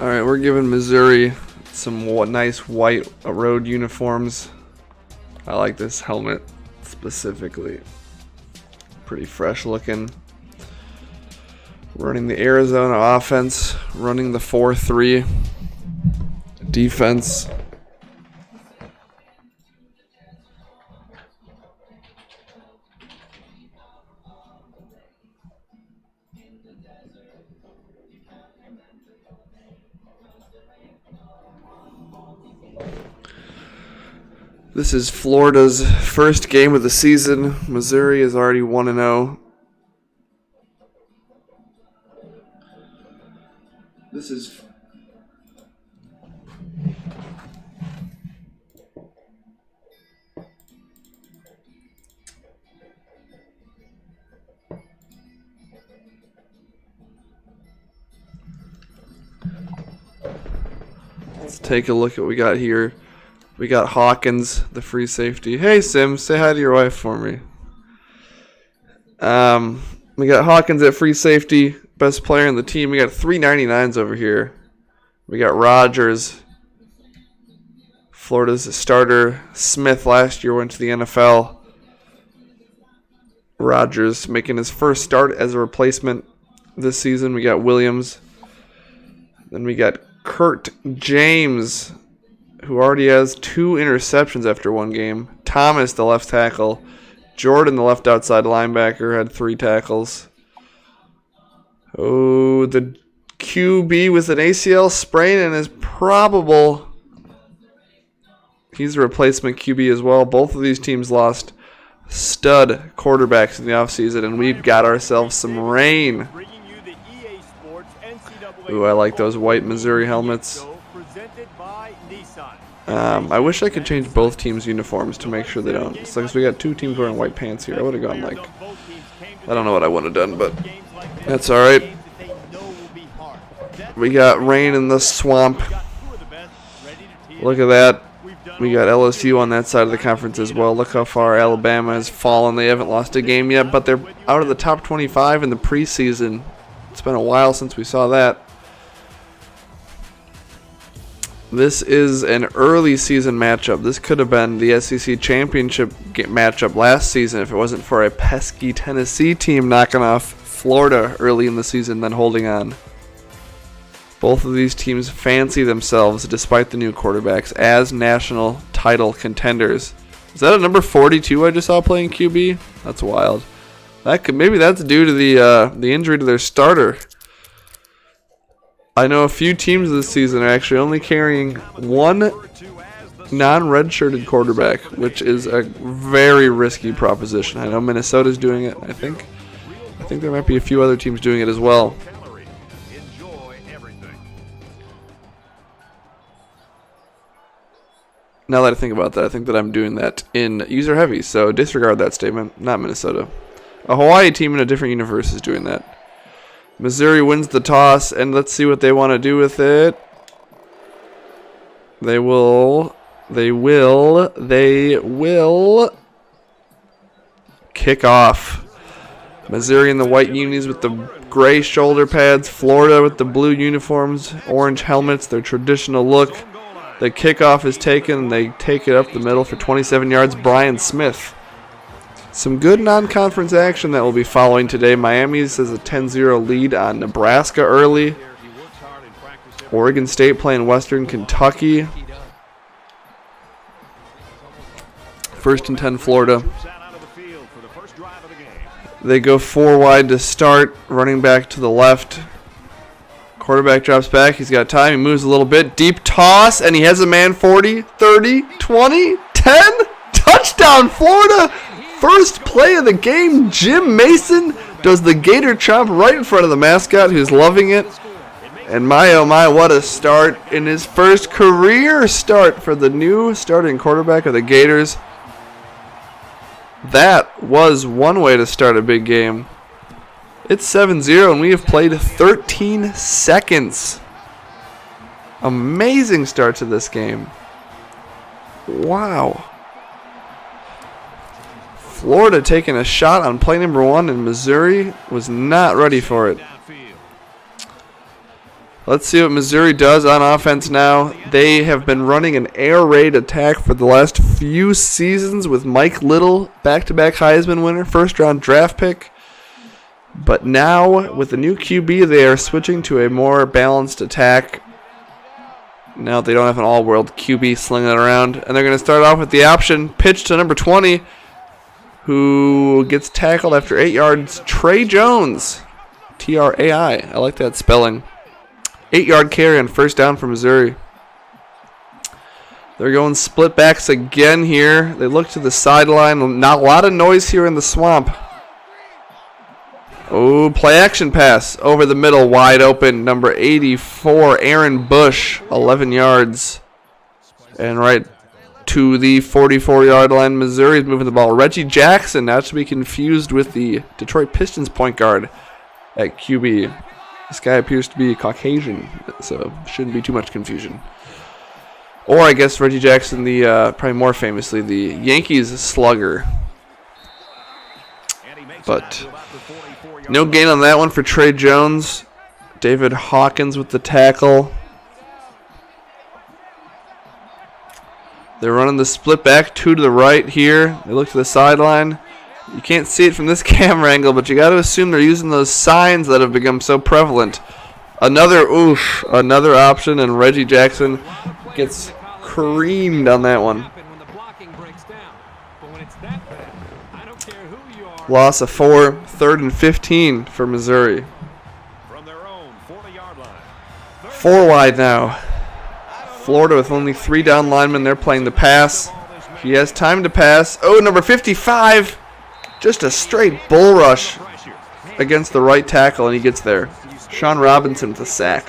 All right, we're giving Missouri some nice white road uniforms. I like this helmet specifically. Pretty fresh looking. Running the Arizona offense, running the 4-3 defense. This is Florida's first game of the season. Missouri is already 1-0. This is Let's take a look at what we got here. We got Hawkins, the free safety. Hey, Sim, say hi to your wife for me. We got Hawkins at free safety, best player in the team. We got 399s over here. We got Rogers, Florida's starter. Smith last year went to the NFL. Rogers making his first start as a replacement this season. We got Williams. Then we got Kurt James, who already has 2 interceptions after one game. Thomas, the left tackle. Jordan, the left outside linebacker, had 3 tackles. Oh, the QB with an ACL sprain and is probable. He's a replacement QB as well. Both of these teams lost stud quarterbacks in the offseason, and we've got ourselves some rain. Ooh, I like those white Missouri helmets. I wish I could change both teams' uniforms to make sure they don't. It's like we got 2 teams wearing white pants here. I would have gone like, I don't know what I would have done, but that's all right. We got rain in the swamp. Look at that. We got LSU on that side of the conference as well. Look how far Alabama has fallen. They haven't lost a game yet, but they're out of the top 25 in the preseason. It's been a while since we saw that. This is an early season matchup. This could have been the SEC championship matchup last season if it wasn't for a pesky Tennessee team knocking off Florida early in the season, then holding on. Both of these teams fancy themselves, despite the new quarterbacks, as national title contenders. Is that a number 42 I just saw playing QB? That's wild. Maybe that's due to the injury to their starter. I know a few teams this season are actually only carrying 1 non-redshirted quarterback, which is a very risky proposition. I know Minnesota's doing it. I think there might be a few other teams doing it as well. Now that I think about that, I think that I'm doing that in user heavy, so disregard that statement. Not Minnesota. A Hawaii team in a different universe is doing that. Missouri wins the toss, and let's see what they want to do with it. They will kick off. Missouri in the white unis with the gray shoulder pads. Florida with the blue uniforms, orange helmets, their traditional look. The kickoff is taken, and they take it up the middle for 27 yards. Brian Smith. Some good non-conference action that will be following today. Miami's has a 10-0 lead on Nebraska early. Oregon State playing Western Kentucky. 1st and 10 Florida. They go 4 wide to start. Running back to the left. Quarterback drops back. He's got time. He moves a little bit. Deep toss, and he has a man. 40, 30, 20, 10. Touchdown, Florida. First play of the game. Jim Mason does the Gator chomp right in front of the mascot, who's loving it. And my, oh my, what a start in his first career start for the new starting quarterback of the Gators. That was one way to start a big game. It's 7-0, and we have played 13 seconds. Amazing start to this game. Wow. Florida taking a shot on play number 1, and Missouri was not ready for it. Let's see what Missouri does on offense now. They have been running an air raid attack for the last few seasons with Mike Little, back-to-back Heisman winner, first-round draft pick. But now, with the new QB, they are switching to a more balanced attack. Now they don't have an all-world QB slinging it around. And they're going to start off with the option pitch to number 20, who gets tackled after 8 yards. Trey Jones, Trai. I like that spelling. 8-yard carry on first down for Missouri. They're going split backs again here. They look to the sideline. Not a lot of noise here in the swamp. Oh, play action pass over the middle, wide open. Number 84, Aaron Bush, 11 yards. And right to the 44-yard line. Missouri's moving the ball. Reggie Jackson, not to be confused with the Detroit Pistons point guard at QB. This guy appears to be Caucasian, so shouldn't be too much confusion. Or I guess Reggie Jackson, the probably more famously, the Yankees slugger. But no gain on that one for Trey Jones. David Hawkins with the tackle. They're running the split back, 2 to the right here. They look to the sideline. You can't see it from this camera angle, but you got to assume they're using those signs that have become so prevalent. Another option, and Reggie Jackson gets creamed on that one. Loss of 4, 3rd and 15 for Missouri. 4 wide now. Florida with only 3 down linemen. They're playing the pass. He has time to pass. Oh, number 55. Just a straight bull rush against the right tackle, and he gets there. Sean Robinson with a sack.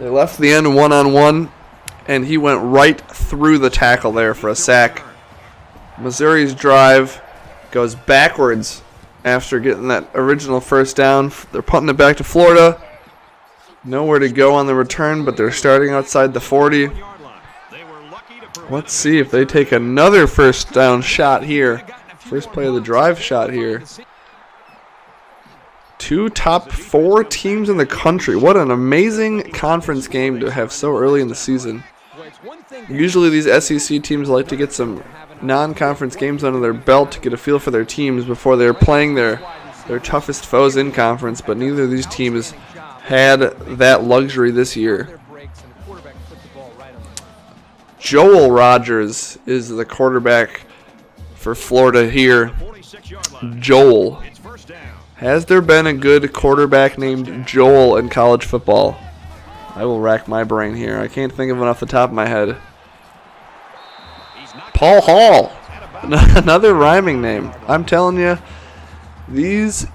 They left the end one-on-one, and he went right through the tackle there for a sack. Missouri's drive goes backwards after getting that original first down. They're punting it back to Florida. Nowhere to go on the return, but they're starting outside the 40. Let's see if they take another first down shot here. First play of the drive shot here. 2 top 4 teams in the country. What an amazing conference game to have so early in the season. Usually these SEC teams like to get some non-conference games under their belt to get a feel for their teams before they're playing their toughest foes in conference, but neither of these teams had that luxury this year. Joel Rogers is the quarterback for Florida here. Joel. Has there been a good quarterback named Joel in college football? I will rack my brain here. I can't think of one off the top of my head. Paul Hall. Another rhyming name. I'm telling you, these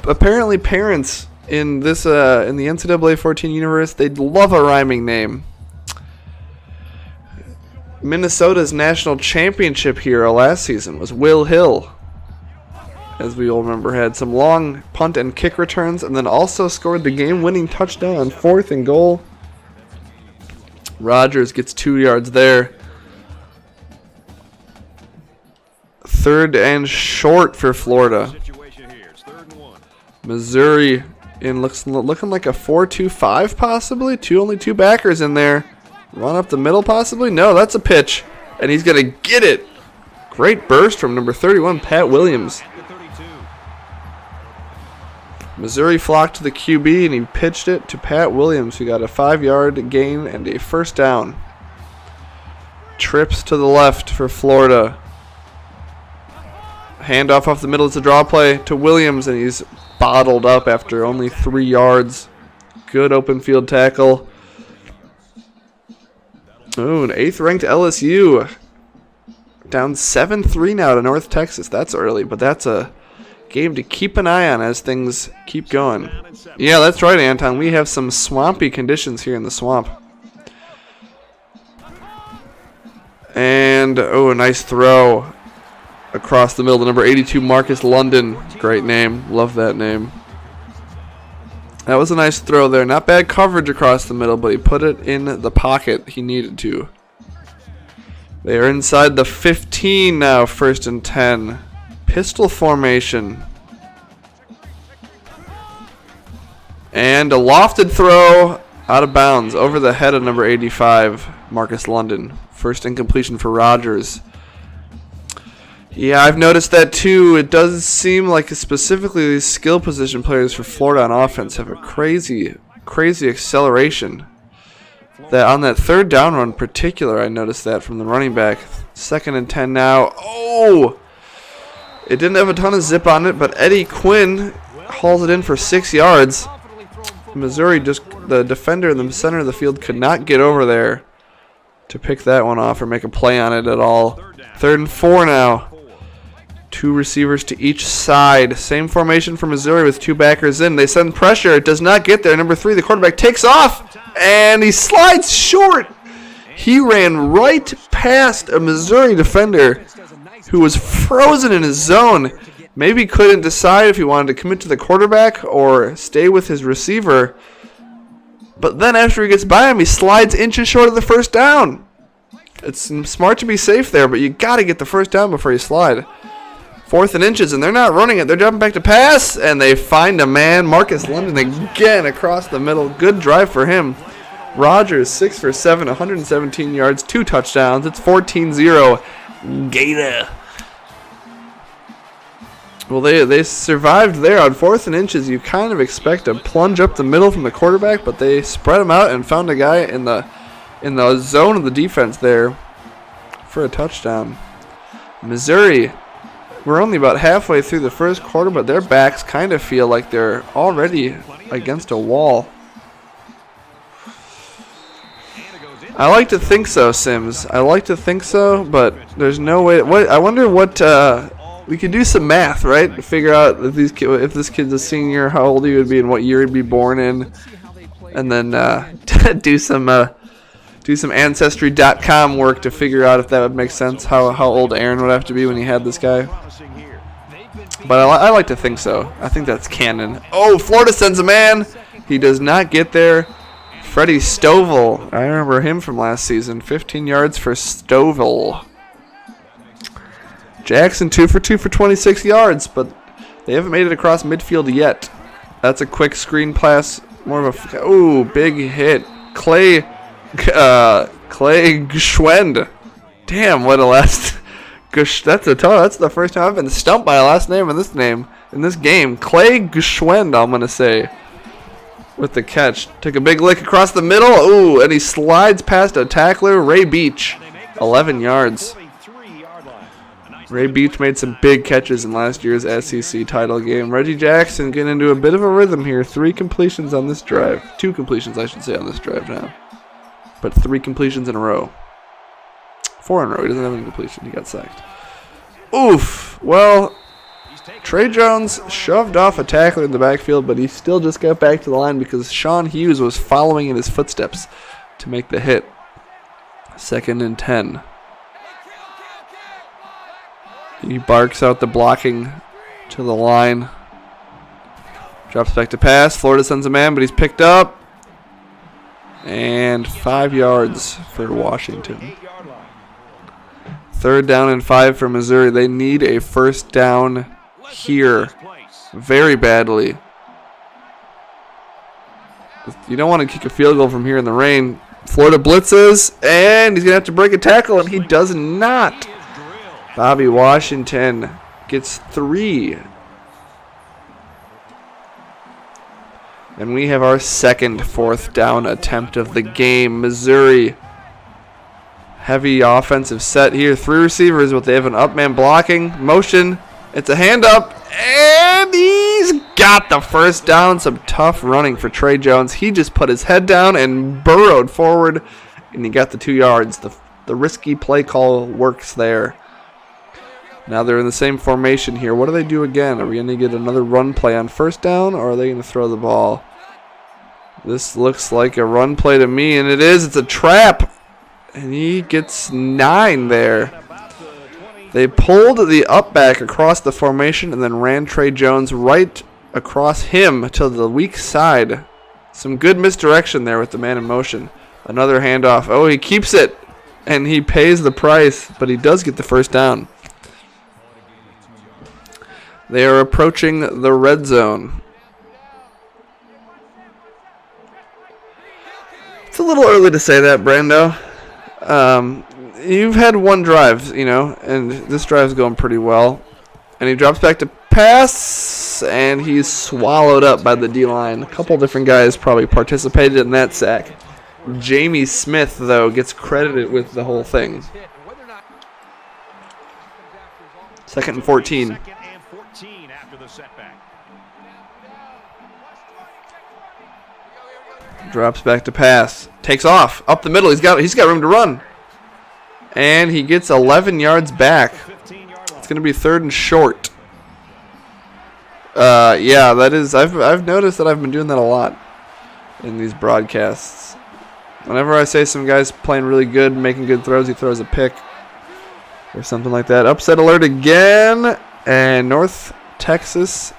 apparently parents in this in the NCAA 14 universe, they'd love a rhyming name. Minnesota's national championship hero last season was Will Hill, as we all remember, had some long punt and kick returns, and then also scored the game-winning touchdown on 4th and goal. Rogers gets 2 yards there. 3rd and short for Florida. Missouri looking like a 4-2-5 possibly. Only two backers in there. Run up the middle possibly? No, that's a pitch. And he's going to get it. Great burst from number 31, Pat Williams. Missouri flocked to the QB, and he pitched it to Pat Williams, who got a 5-yard gain and a first down. Trips to the left for Florida. Handoff off the middle. It's a draw play to Williams, and he's bottled up after only 3 yards. Good open field tackle. Ooh, an 8th-ranked LSU. Down 7-3 now to North Texas. That's early, but that's a game to keep an eye on as things keep going. Yeah, that's right, Anton. We have some swampy conditions here in the swamp. And, oh, a nice throw across the middle to number 82, Marcus London. Great name. Love that name. That was a nice throw there. Not bad coverage across the middle, but he put it in the pocket he needed to. They are inside the 15 now, 1st and 10. Pistol formation. And a lofted throw out of bounds over the head of number 85, Marcus London. First incompletion for Rogers. Yeah, I've noticed that too. It does seem like specifically these skill position players for Florida on offense have a crazy acceleration. That on that third down run in particular, I noticed that from the running back. 2nd and 10 now. Oh! It didn't have a ton of zip on it, but Eddie Quinn hauls it in for 6 yards. Missouri, the defender in the center of the field, could not get over there to pick that one off or make a play on it at all. 3rd and 4 now. 2 receivers to each side. Same formation for Missouri with 2 backers in. They send pressure. It does not get there. Number 3, the quarterback, takes off, and he slides short. He ran right past a Missouri defender who was frozen in his zone. Maybe couldn't decide if he wanted to commit to the quarterback or stay with his receiver. But then after he gets by him, he slides inches short of the first down. It's smart to be safe there, but you got to get the first down before you slide. 4th and inches, and they're not running it. They're jumping back to pass, and they find a man. Marcus London again across the middle. Good drive for him. Rogers, 6 for 7, 117 yards, 2 touchdowns. It's 14-0. Gator. Well, they survived there. On 4th and inches, you kind of expect a plunge up the middle from the quarterback, but they spread him out and found a guy in the zone of the defense there for a touchdown. Missouri, we're only about halfway through the first quarter, but their backs kind of feel like they're already against a wall. I like to think so, Sims. I like to think so, but there's no way. I wonder what we could do some math, right? To figure out if this kid's a senior, how old he would be, and what year he'd be born in, and then do some Ancestry.com work to figure out if that would make sense. How old Aaron would have to be when he had this guy. But I like to think so. I think that's canon. Oh, Florida sends a man. He does not get there. Freddie Stovall. I remember him from last season. 15 yards for Stovall. Jackson 2 for 2 for 26 yards, but they haven't made it across midfield yet. That's a quick screen pass. More of a big hit. Clay Gschwend. Damn, what a last. That's the first time I've been stumped by a last name in this game. Clay Gschwend, I'm gonna say, with the catch. Took a big lick across the middle. Ooh, and he slides past a tackler, Ray Beach. 11 yards. Ray Beach made some big catches in last year's SEC title game. Reggie Jackson getting into a bit of a rhythm here. 3 completions on this drive. 2 completions, I should say, on this drive now. But 3 completions in a row. 4 in a row. He doesn't have any completion. He got sacked. Oof. Well, Trey Jones shoved off a tackler in the backfield, but he still just got back to the line because Sean Hughes was following in his footsteps to make the hit. 2nd and 10. He barks out the blocking to the line. Drops back to pass. Florida sends a man, but he's picked up. And 5 yards for Washington. 3rd down and 5 for Missouri. They need a first down here very badly. You don't want to kick a field goal from here in the rain. Florida blitzes, and he's going to have to break a tackle, and he does not. Bobby Washington gets 3. And we have our second 4th down attempt of the game. Missouri, heavy offensive set here. 3 receivers, but they have an up man blocking. Motion. It's a hand up. And he's got the first down. Some tough running for Trey Jones. He just put his head down and burrowed forward. And he got the 2 yards. The risky play call works there. Now they're in the same formation here. What do they do again? Are we going to get another run play on first down, or are they going to throw the ball? This looks like a run play to me, and it is. It's a trap. And he gets 9 there. They pulled the up back across the formation and then ran Trey Jones right across him to the weak side. Some good misdirection there with the man in motion. Another handoff. Oh, he keeps it, and he pays the price, but he does get the first down. They are approaching the red zone. It's a little early to say that, Brando. You've had one drive, you know, and this drive's going pretty well. And he drops back to pass, and he's swallowed up by the D-line. A couple different guys probably participated in that sack. Jamie Smith, though, gets credited with the whole thing. 2nd and 14. Drops back to pass. Takes off. Up the middle. He's got room to run. And he gets 11 yards back. It's going to be 3rd and short. Yeah, that is. I've noticed that I've been doing that a lot in these broadcasts. Whenever I say some guy's playing really good, making good throws, he throws a pick or something like that. Upset alert again, and North Texas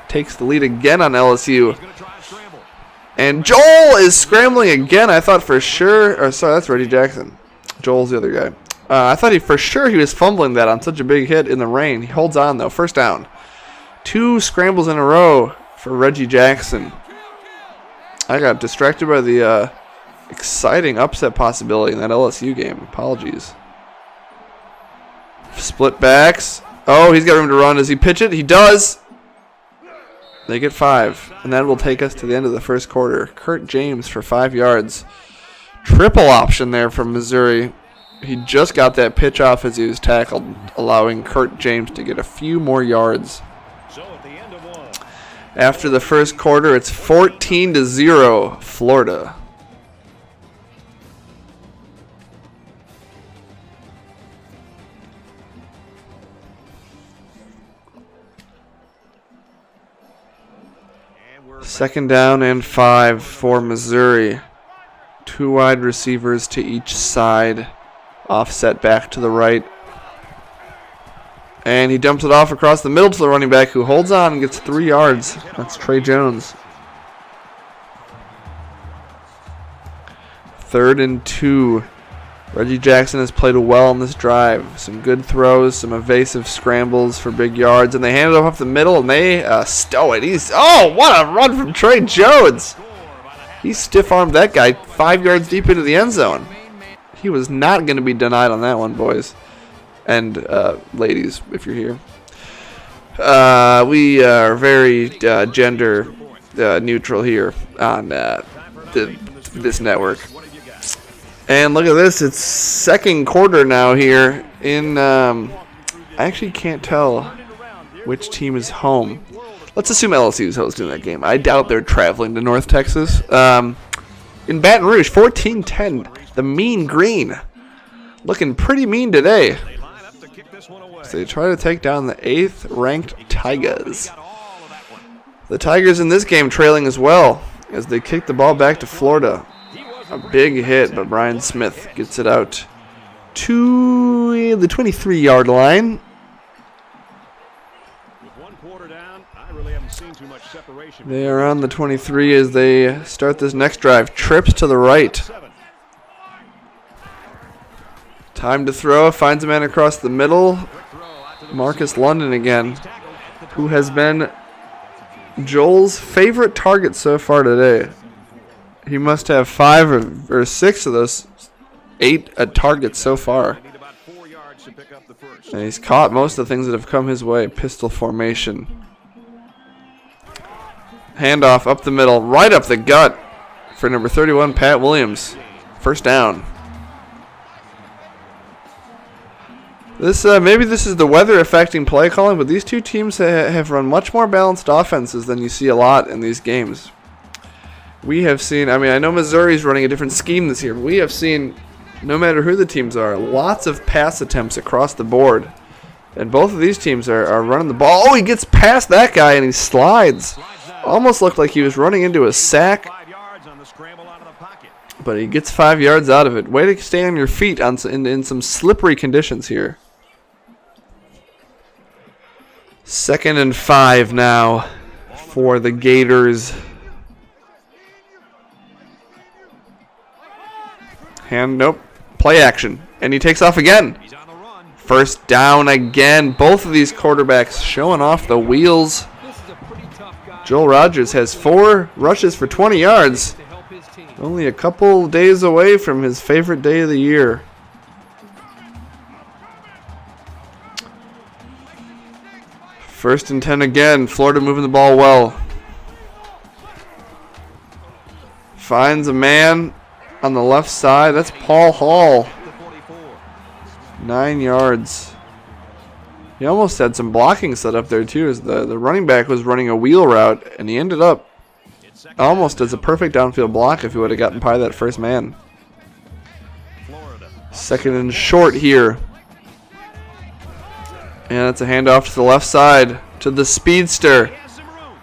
takes the lead again on LSU. And Joel is scrambling again. I thought for sure. Or sorry, that's Reggie Jackson. Joel's the other guy. I thought for sure he was fumbling that on such a big hit in the rain. He holds on, though. 1st down. 2 scrambles in a row for Reggie Jackson. I got distracted by the exciting upset possibility in that LSU game. Apologies. Split backs. Oh, he's got room to run. Does he pitch it? He does. They get 5. And that will take us to the end of the 1st quarter. Kurt James for 5 yards. Triple option there from Missouri. He just got that pitch off as he was tackled, allowing Kurt James to get a few more yards. After the 1st quarter, it's 14-0, Florida. Second down and 5 for Missouri. 2 wide receivers to each side. Offset back to the right. And he dumps it off across the middle to the running back, who holds on and gets 3 yards. That's Trey Jones. 3rd and 2. Reggie Jackson has played well on this drive. Some good throws, some evasive scrambles for big yards. And they hand it off the middle, and they stow it. What a run from Trey Jones. He stiff-armed that guy 5 yards deep into the end zone. He was not going to be denied on that one, boys. And ladies, if you're here. We are very gender neutral here on this network. And look at this. It's 2nd quarter now here. I actually can't tell which team is home. Let's assume LSU is hosting that game. I doubt they're traveling to North Texas. In Baton Rouge, 14-10. The Mean Green. Looking pretty mean today. So they try to take down the 8th ranked Tigers. The Tigers in this game trailing as well as they kick the ball back to Florida. A big hit, but Brian Smith gets it out to the 23-yard line. They are on the 23 as they start this next drive. Trips to the right. Time to throw. Finds a man across the middle. Marcus London again, who has been Joel's favorite target so far today. He must have 5 or 6 of those 8 targets so far. And he's caught most of the things that have come his way. Pistol formation. Handoff up the middle, right up the gut for number 31, Pat Williams. 1st down. Maybe this is the weather affecting play calling, but these two teams have run much more balanced offenses than you see a lot in these games. We have seen, I know Missouri's running a different scheme this year, but we have seen, no matter who the teams are, lots of pass attempts across the board. And both of these teams are running the ball. Oh, he gets past that guy and he slides. Almost looked like he was running into a sack. But he gets 5 yards out of it. Way to stay on your feet in some slippery conditions here. 2nd and 5 now for the Gators. Nope. Play action. And he takes off again. 1st down again. Both of these quarterbacks showing off the wheels. Joel Rogers has 4 rushes for 20 yards. Only a couple days away from his favorite day of the year. First and 10 again. Florida moving the ball well. Finds a man on the left side. That's Paul Hall. 9 yards. He almost had some blocking set up there too, as the running back was running a wheel route, and he ended up almost as a perfect downfield block if he would have gotten by that first man. Second and short here. And it's a handoff to the left side to the speedster.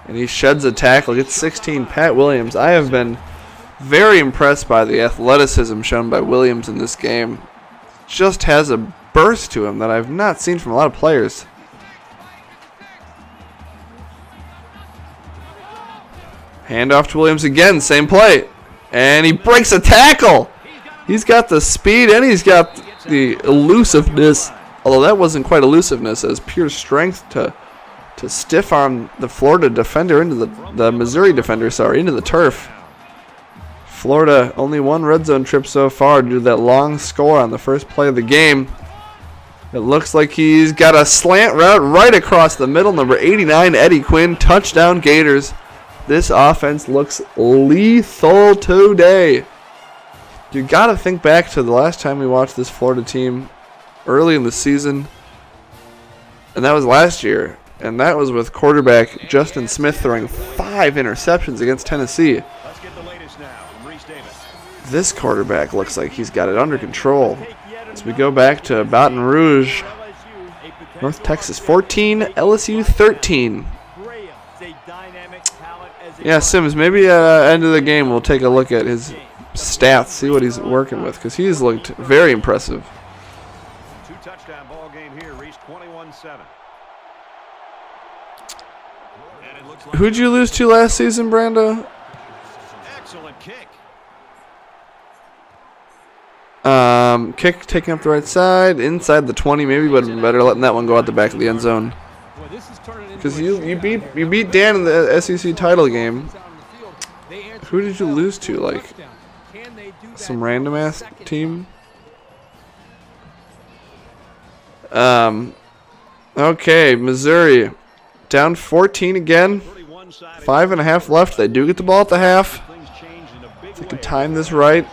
And he sheds a tackle. Gets 16. Pat Williams. I have been very impressed by the athleticism shown by Williams in this game. Just has a burst to him that I've not seen from a lot of players. Handoff to Williams again. Same play. And he breaks a tackle. He's got the speed and he's got the elusiveness. Although that wasn't quite elusiveness, as pure strength to stiff arm the Florida defender into the Missouri defender, into the turf. Florida only one red zone trip so far due to that long score on the first play of the game. It looks like he's got a slant route right across the middle. Number 89, Eddie Quinn, touchdown Gators. This offense looks lethal today. You got to think back to the last time we watched this Florida team early in the season, and that was last year, and that was with quarterback Justin Smith throwing 5 interceptions against Tennessee. This quarterback looks like he's got it under control. As we go back to Baton Rouge, North Texas 14, LSU 13. Yeah, Sims, maybe end of the game we'll take a look at his stats, see what he's working with, because he's looked very impressive. Touchdown ball game here, reached 21-7. Who'd you lose to last season, Brando? Excellent kick. Kick taking up the right side, inside the 20. Maybe would have been better letting that one go out the back of the end zone. Because you beat Dan in the SEC title game. Who did you lose to? Like some random ass team? Okay, Missouri down 14 again. 5.5 left. They do get the ball at the half. If they can time this right.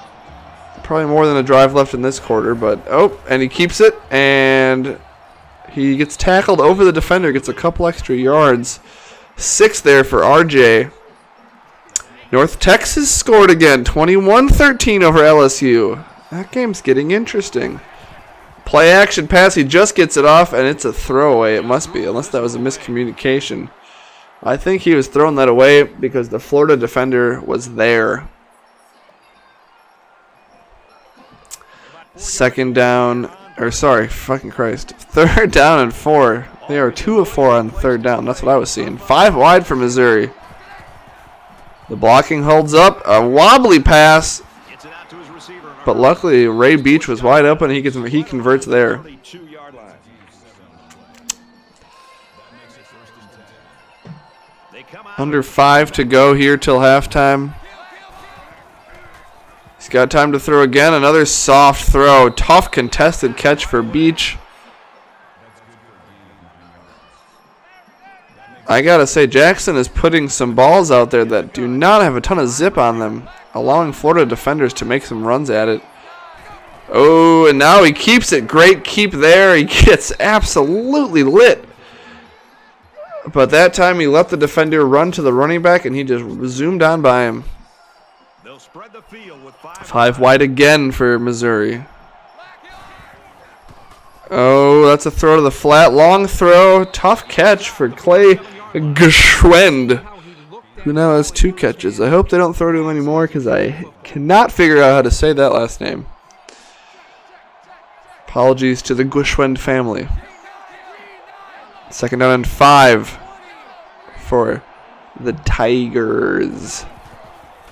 Probably more than a drive left in this quarter, but and he keeps it, and he gets tackled over the defender, gets a couple extra yards. 6 there for RJ. North Texas scored again, 21-13 over LSU. That game's getting interesting. Play action pass, he just gets it off, and it's a throwaway. It must be, unless that was a miscommunication. I think he was throwing that away because the Florida defender was there. Third down and 4. They are 2 of 4 on third down. That's what I was seeing. 5 wide for Missouri. The blocking holds up. A wobbly pass. But luckily, Ray Beach was wide open. He converts there. Under 5 to go here till halftime. He's got time to throw again. Another soft throw. Tough contested catch for Beach. I gotta say, Jackson is putting some balls out there that do not have a ton of zip on them, allowing Florida defenders to make some runs at it. Oh, and now he keeps it. Great keep there. He gets absolutely lit. But that time he let the defender run to the running back, and he just zoomed on by him. 5 wide again for Missouri. Oh, that's a throw to the flat. Long throw. Tough catch for Clay Geschwend, who now has 2 catches. I hope they don't throw to him anymore because I cannot figure out how to say that last name. Apologies to the Geschwend family. 2nd down and 5 for the Tigers.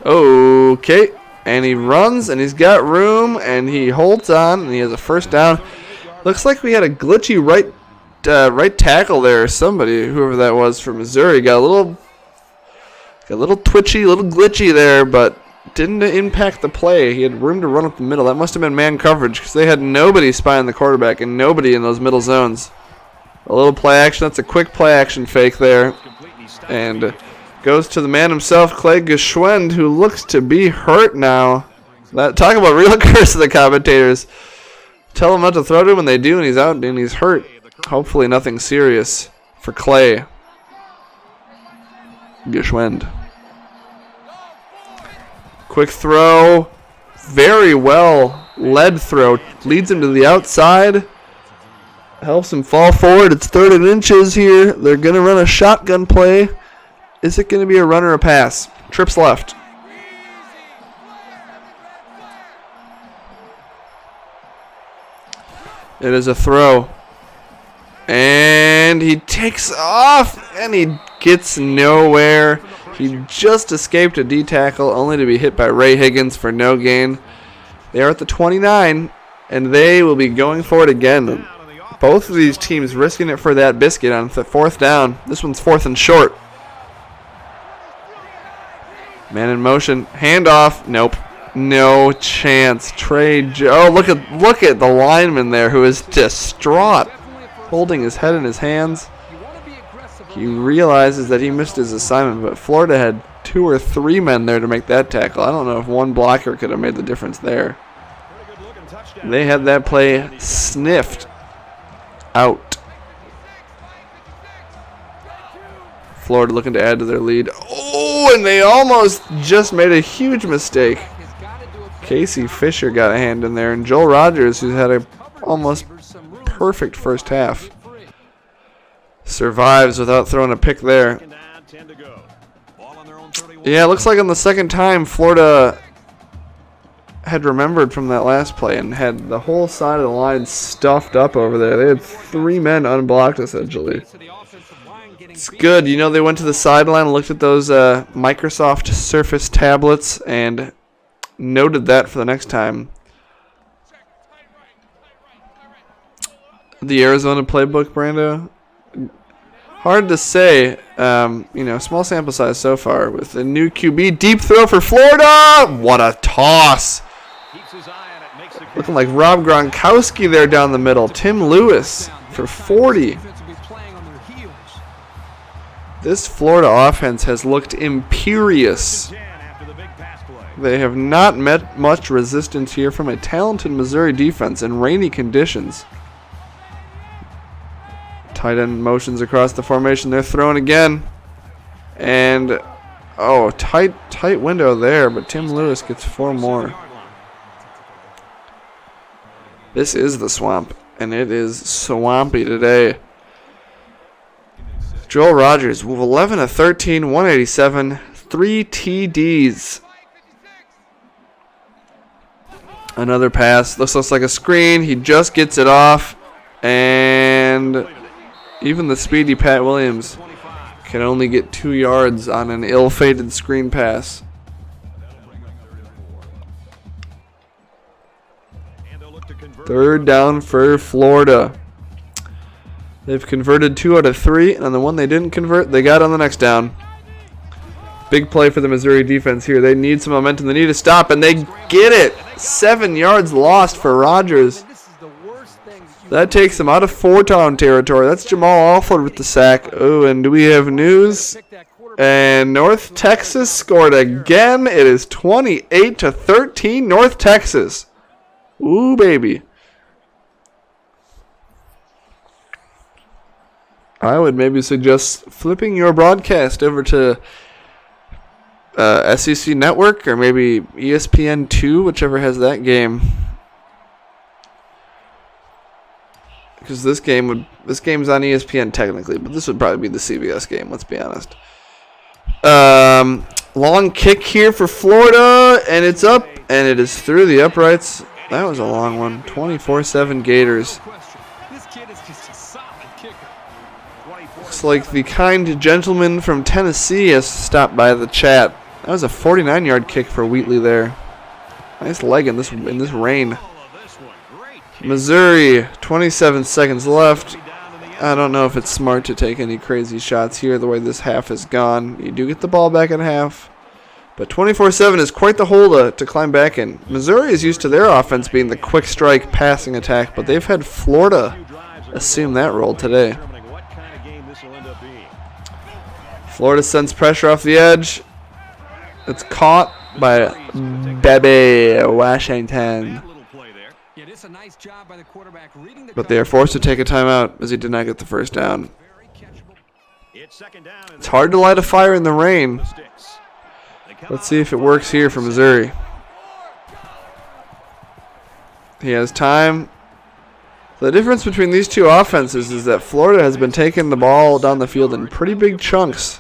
Okay, and he runs, and he's got room, and he holds on, and he has a first down. Looks like we had a glitchy right tackle there. Somebody, whoever that was for Missouri, got a little twitchy, a little glitchy there, but didn't impact the play. He had room to run up the middle. That must have been man coverage because they had nobody spying the quarterback and nobody in those middle zones. A little play action. That's a quick play action fake there. And goes to the man himself, Clay Geschwend, who looks to be hurt now. Talk about real curse of the commentators. Tell him not to throw to him, and they do, and he's out, and he's hurt. Hopefully nothing serious for Clay Geschwend. Quick throw. Very well led throw. Leads him to the outside. Helps him fall forward. It's 3rd and inches here. They're going to run a shotgun play. Is it going to be a run or a pass? Trips left. It is a throw. And he takes off, and he gets nowhere. He just escaped a D tackle, only to be hit by Ray Higgins for no gain. They are at the 29, and they will be going for it again. Both of these teams risking it for that biscuit on the 4th down. This one's 4th and short. Man in motion. Handoff. Nope. No chance. Look at the lineman there who is distraught, holding his head in his hands. He realizes that he missed his assignment, but Florida had 2 or 3 men there to make that tackle. I don't know if one blocker could have made the difference there. They had that play sniffed out. Florida looking to add to their lead. Oh, and they almost just made a huge mistake. Casey Fisher got a hand in there, and Joel Rogers, who's had a almost perfect first half, survives without throwing a pick there. Yeah, it looks like on the second time Florida had remembered from that last play and had the whole side of the line stuffed up over there. They had 3 men unblocked, essentially. It's good. You know, they went to the sideline and looked at those Microsoft Surface tablets and noted that for the next time. The Arizona playbook, Brando? Hard to say. Small sample size so far with the new QB. Deep throw for Florida. What a toss. Looking like Rob Gronkowski there down the middle. Tim Lewis for 40. This Florida offense has looked imperious. They have not met much resistance here from a talented Missouri defense in rainy conditions. Tight end motions across the formation. They're throwing again. And, tight window there, but Tim Lewis gets 4 more. This is the swamp, and it is swampy today. Joel Rogers, 11 of 13, 187, 3 TDs. Another pass. This looks like a screen. He just gets it off. And even the speedy Pat Williams can only get 2 yards on an ill-fated screen pass. Third down for Florida. They've converted 2 out of 3, and on the one they didn't convert, they got on the next down. Big play for the Missouri defense here. They need some momentum. They need to stop, and they get it. 7 yards lost for Rogers. That takes them out of 4-down territory. That's Jamal Alford with the sack. Oh, and do we have news? And North Texas scored again. It is 28-13, North Texas. Ooh, baby. I would maybe suggest flipping your broadcast over to SEC Network or maybe ESPN2, whichever has that game. Because this game's on ESPN technically, but this would probably be the CBS game, let's be honest. Long kick here for Florida, and it's up, and it is through the uprights. That was a long one. 24-7 Gators. Looks like the kind gentleman from Tennessee has stopped by the chat. That was a 49-yard kick for Wheatley there. Nice leg in this rain. Missouri, 27 seconds left. I don't know if it's smart to take any crazy shots here the way this half has gone. You do get the ball back at half, But 24-7 is quite the hole to climb back in. Missouri is used to their offense being the quick strike passing attack, but they've had Florida assume that role today. Florida sends pressure off the edge. It's caught by Bebe Washington. But they are forced to take a timeout as he did not get the first down. It's hard to light a fire in the rain. Let's see if it works here for Missouri. He has time. The difference between these two offenses is that Florida has been taking the ball down the field in pretty big chunks.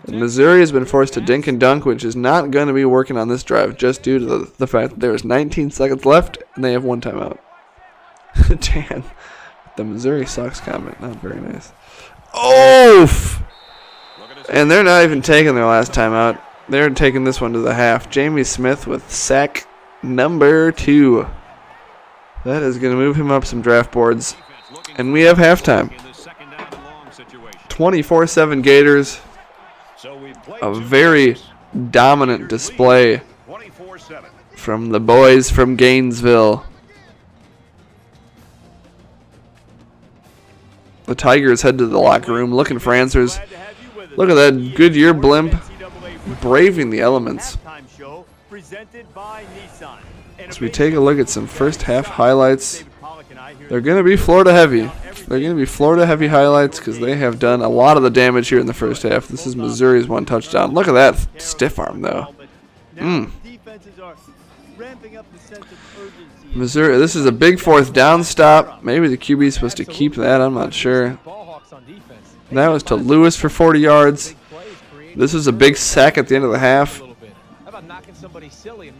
And Missouri has been forced to dink and dunk, which is not going to be working on this drive just due to the fact that there is 19 seconds left and they have one timeout. Dan, the Missouri sucks comment. Not very nice. Oof! And they're not even taking their last timeout. They're taking this one to the half. Jamie Smith with sack number 2. That is going to move him up some draft boards. And we have halftime. 24-7 Gators. A very dominant display from the boys from Gainesville. The Tigers head to the locker room looking for answers. Look at that Goodyear blimp braving the elements. As we take a look at some first half highlights, they're going to be Florida heavy. They're going to be Florida heavy highlights because they have done a lot of the damage here in the first half. This is Missouri's one touchdown. Look at that stiff arm though. Missouri, this is a big fourth down stop. Maybe the QB is supposed to keep that. I'm not sure. That was to Lewis for 40 yards. This was a big sack at the end of the half.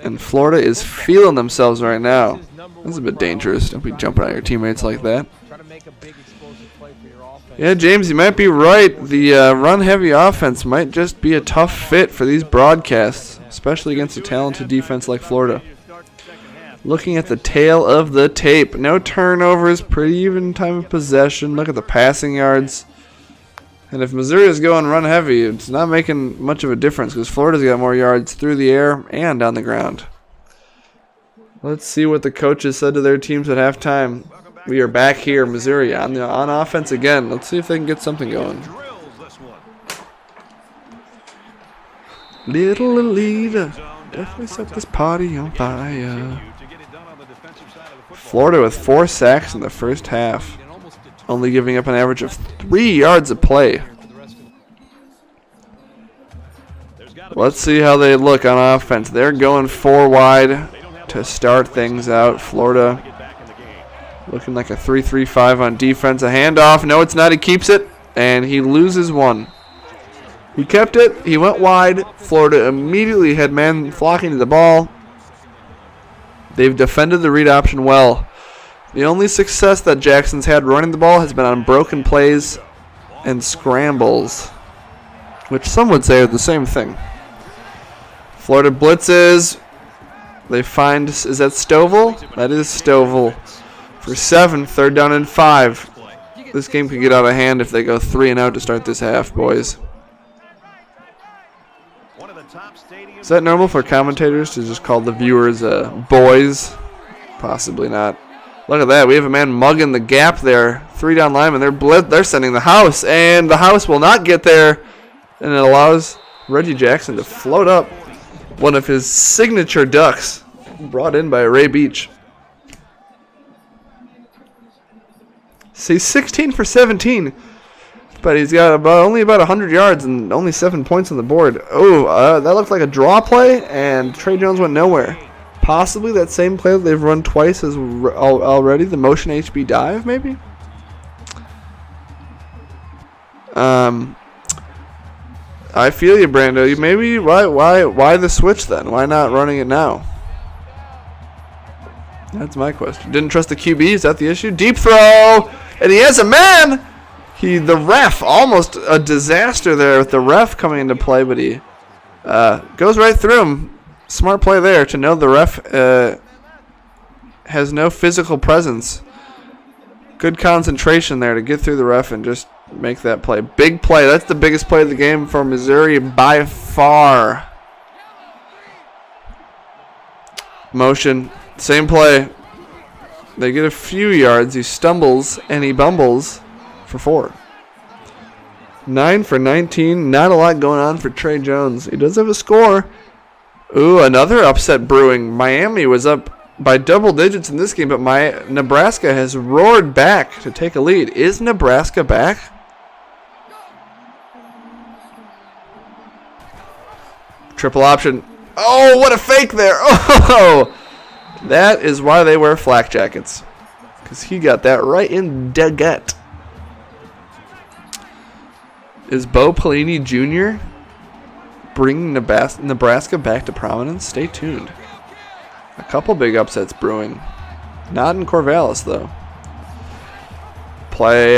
And Florida is feeling themselves right now. This is a bit dangerous. Don't be jumping on your teammates like that. Yeah, James, you might be right. The run-heavy offense might just be a tough fit for these broadcasts, especially against a talented defense like Florida. Looking at the tail of the tape. No turnovers, pretty even time of possession. Look at the passing yards. And if Missouri is going run heavy, it's not making much of a difference because Florida's got more yards through the air and on the ground. Let's see what the coaches said to their teams at halftime. We are back here, Missouri, on offense again. Let's see if they can get something going. Little leader, definitely set this party on fire. Florida with 4 sacks in the first half, only giving up an average of 3 yards a play. Let's see how they look on offense. They're going 4 wide to start things out. Florida looking like a 3-3-5 on defense. A handoff. No, it's not. He keeps it, and he loses one. He kept it. He went wide. Florida immediately had men flocking to the ball. They've defended the read option well. The only success that Jackson's had running the ball has been on broken plays and scrambles, which some would say are the same thing. Florida blitzes. They find, is that Stovall? That is Stovall. For 7, 3rd down and 5. This game could get out of hand if they go 3-0 to start this half, boys. Is that normal for commentators to just call the viewers boys? Possibly not. Look at that. We have a man mugging the gap there. 3 down linemen. They're sending the house, and the house will not get there. And it allows Reggie Jackson to float up one of his signature ducks brought in by Ray Beach. See, 16 for 17. But he's got only about 100 yards and only 7 points on the board. Oh, that looked like a draw play, and Trey Jones went nowhere. Possibly that same play that they've run twice as already, the motion HB dive, maybe? I feel you, Brando. Maybe why the switch then? Why not running it now? That's my question. Didn't trust the QB. Is that the issue? Deep throw, and he has a man. The ref, almost a disaster there with the ref coming into play, but he goes right through him. Smart play there to know the ref has no physical presence. Good concentration there to get through the ref and just make that play. Big play. That's the biggest play of the game for Missouri by far. Motion. Same play. They get a few yards. He stumbles and he bumbles for 4. 9 for 19. Not a lot going on for Trey Jones. He does have a score. Ooh, another upset brewing. Miami was up by double digits in this game, but Nebraska has roared back to take a lead. Is Nebraska back? Triple option. Oh, what a fake there. Oh, that is why they wear flak jackets, because he got that right in the gut. Is Bo Pelini Jr. bringing Nebraska back to prominence? Stay tuned. A couple big upsets brewing. Not in Corvallis, though. Play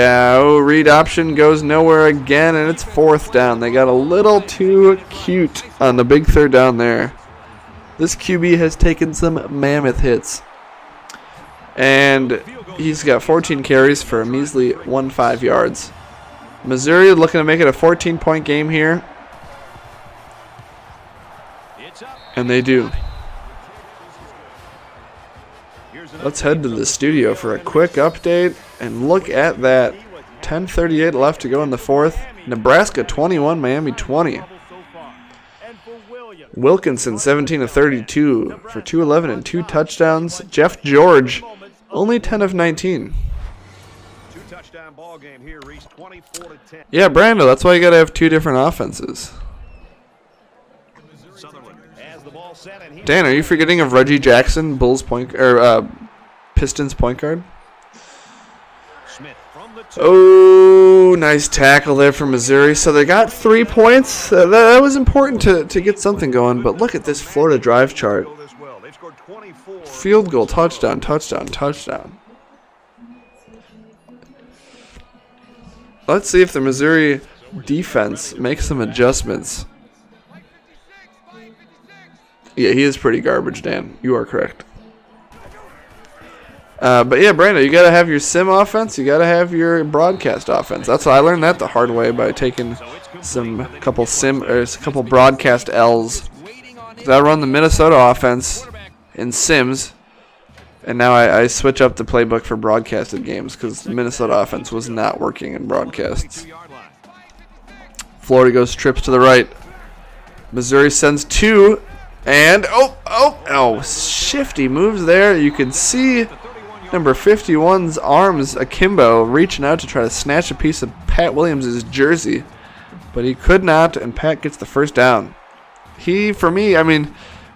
read option goes nowhere again, and it's 4th down. They got a little too cute on the big 3rd down there. This QB has taken some mammoth hits. And he's got 14 carries for a measly 15 yards. Missouri looking to make it a 14-point game here. And they do. Let's head to the studio for a quick update and look at that. 10:38 left to go in the 4th. Nebraska 21, Miami 20. Wilkinson 17 of 32 for 211 and 2 touchdowns. Jeff George only 10 of 19. Yeah, Brando, that's why you got to have 2 different offenses. Dan, are you forgetting of Reggie Jackson, Pistons point guard? Oh, nice tackle there from Missouri. So they got 3 points. That was important to get something going. But look at this Florida drive chart. Field goal, touchdown, touchdown, touchdown. Let's see if the Missouri defense makes some adjustments. Yeah, he is pretty garbage, Dan. You are correct. But yeah, Brando, you got to have your sim offense. You got to have your broadcast offense. That's why I learned that the hard way by taking a couple broadcast L's. I run the Minnesota offense in sims, and now I switch up the playbook for broadcasted games because the Minnesota offense was not working in broadcasts. Florida goes trips to the right. Missouri sends 2, and shifty moves there. You can see number 51's arms akimbo reaching out to try to snatch a piece of Pat Williams' jersey, but he could not, and Pat gets the 1st down.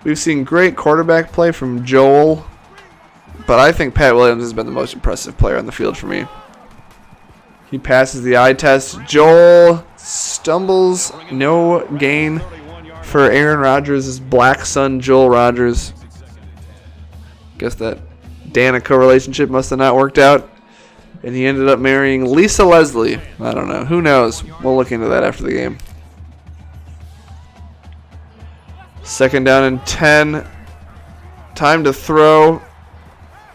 We've seen great quarterback play from Joel, but I think Pat Williams has been the most impressive player on the field for me. He passes the eye test. Joel stumbles, no gain for Aaron Rodgers' black son, Joel Rodgers. Guess that Danica relationship must have not worked out, and he ended up marrying Lisa Leslie. I don't know. Who knows? We'll look into that after the game. 2nd down and 10. Time to throw.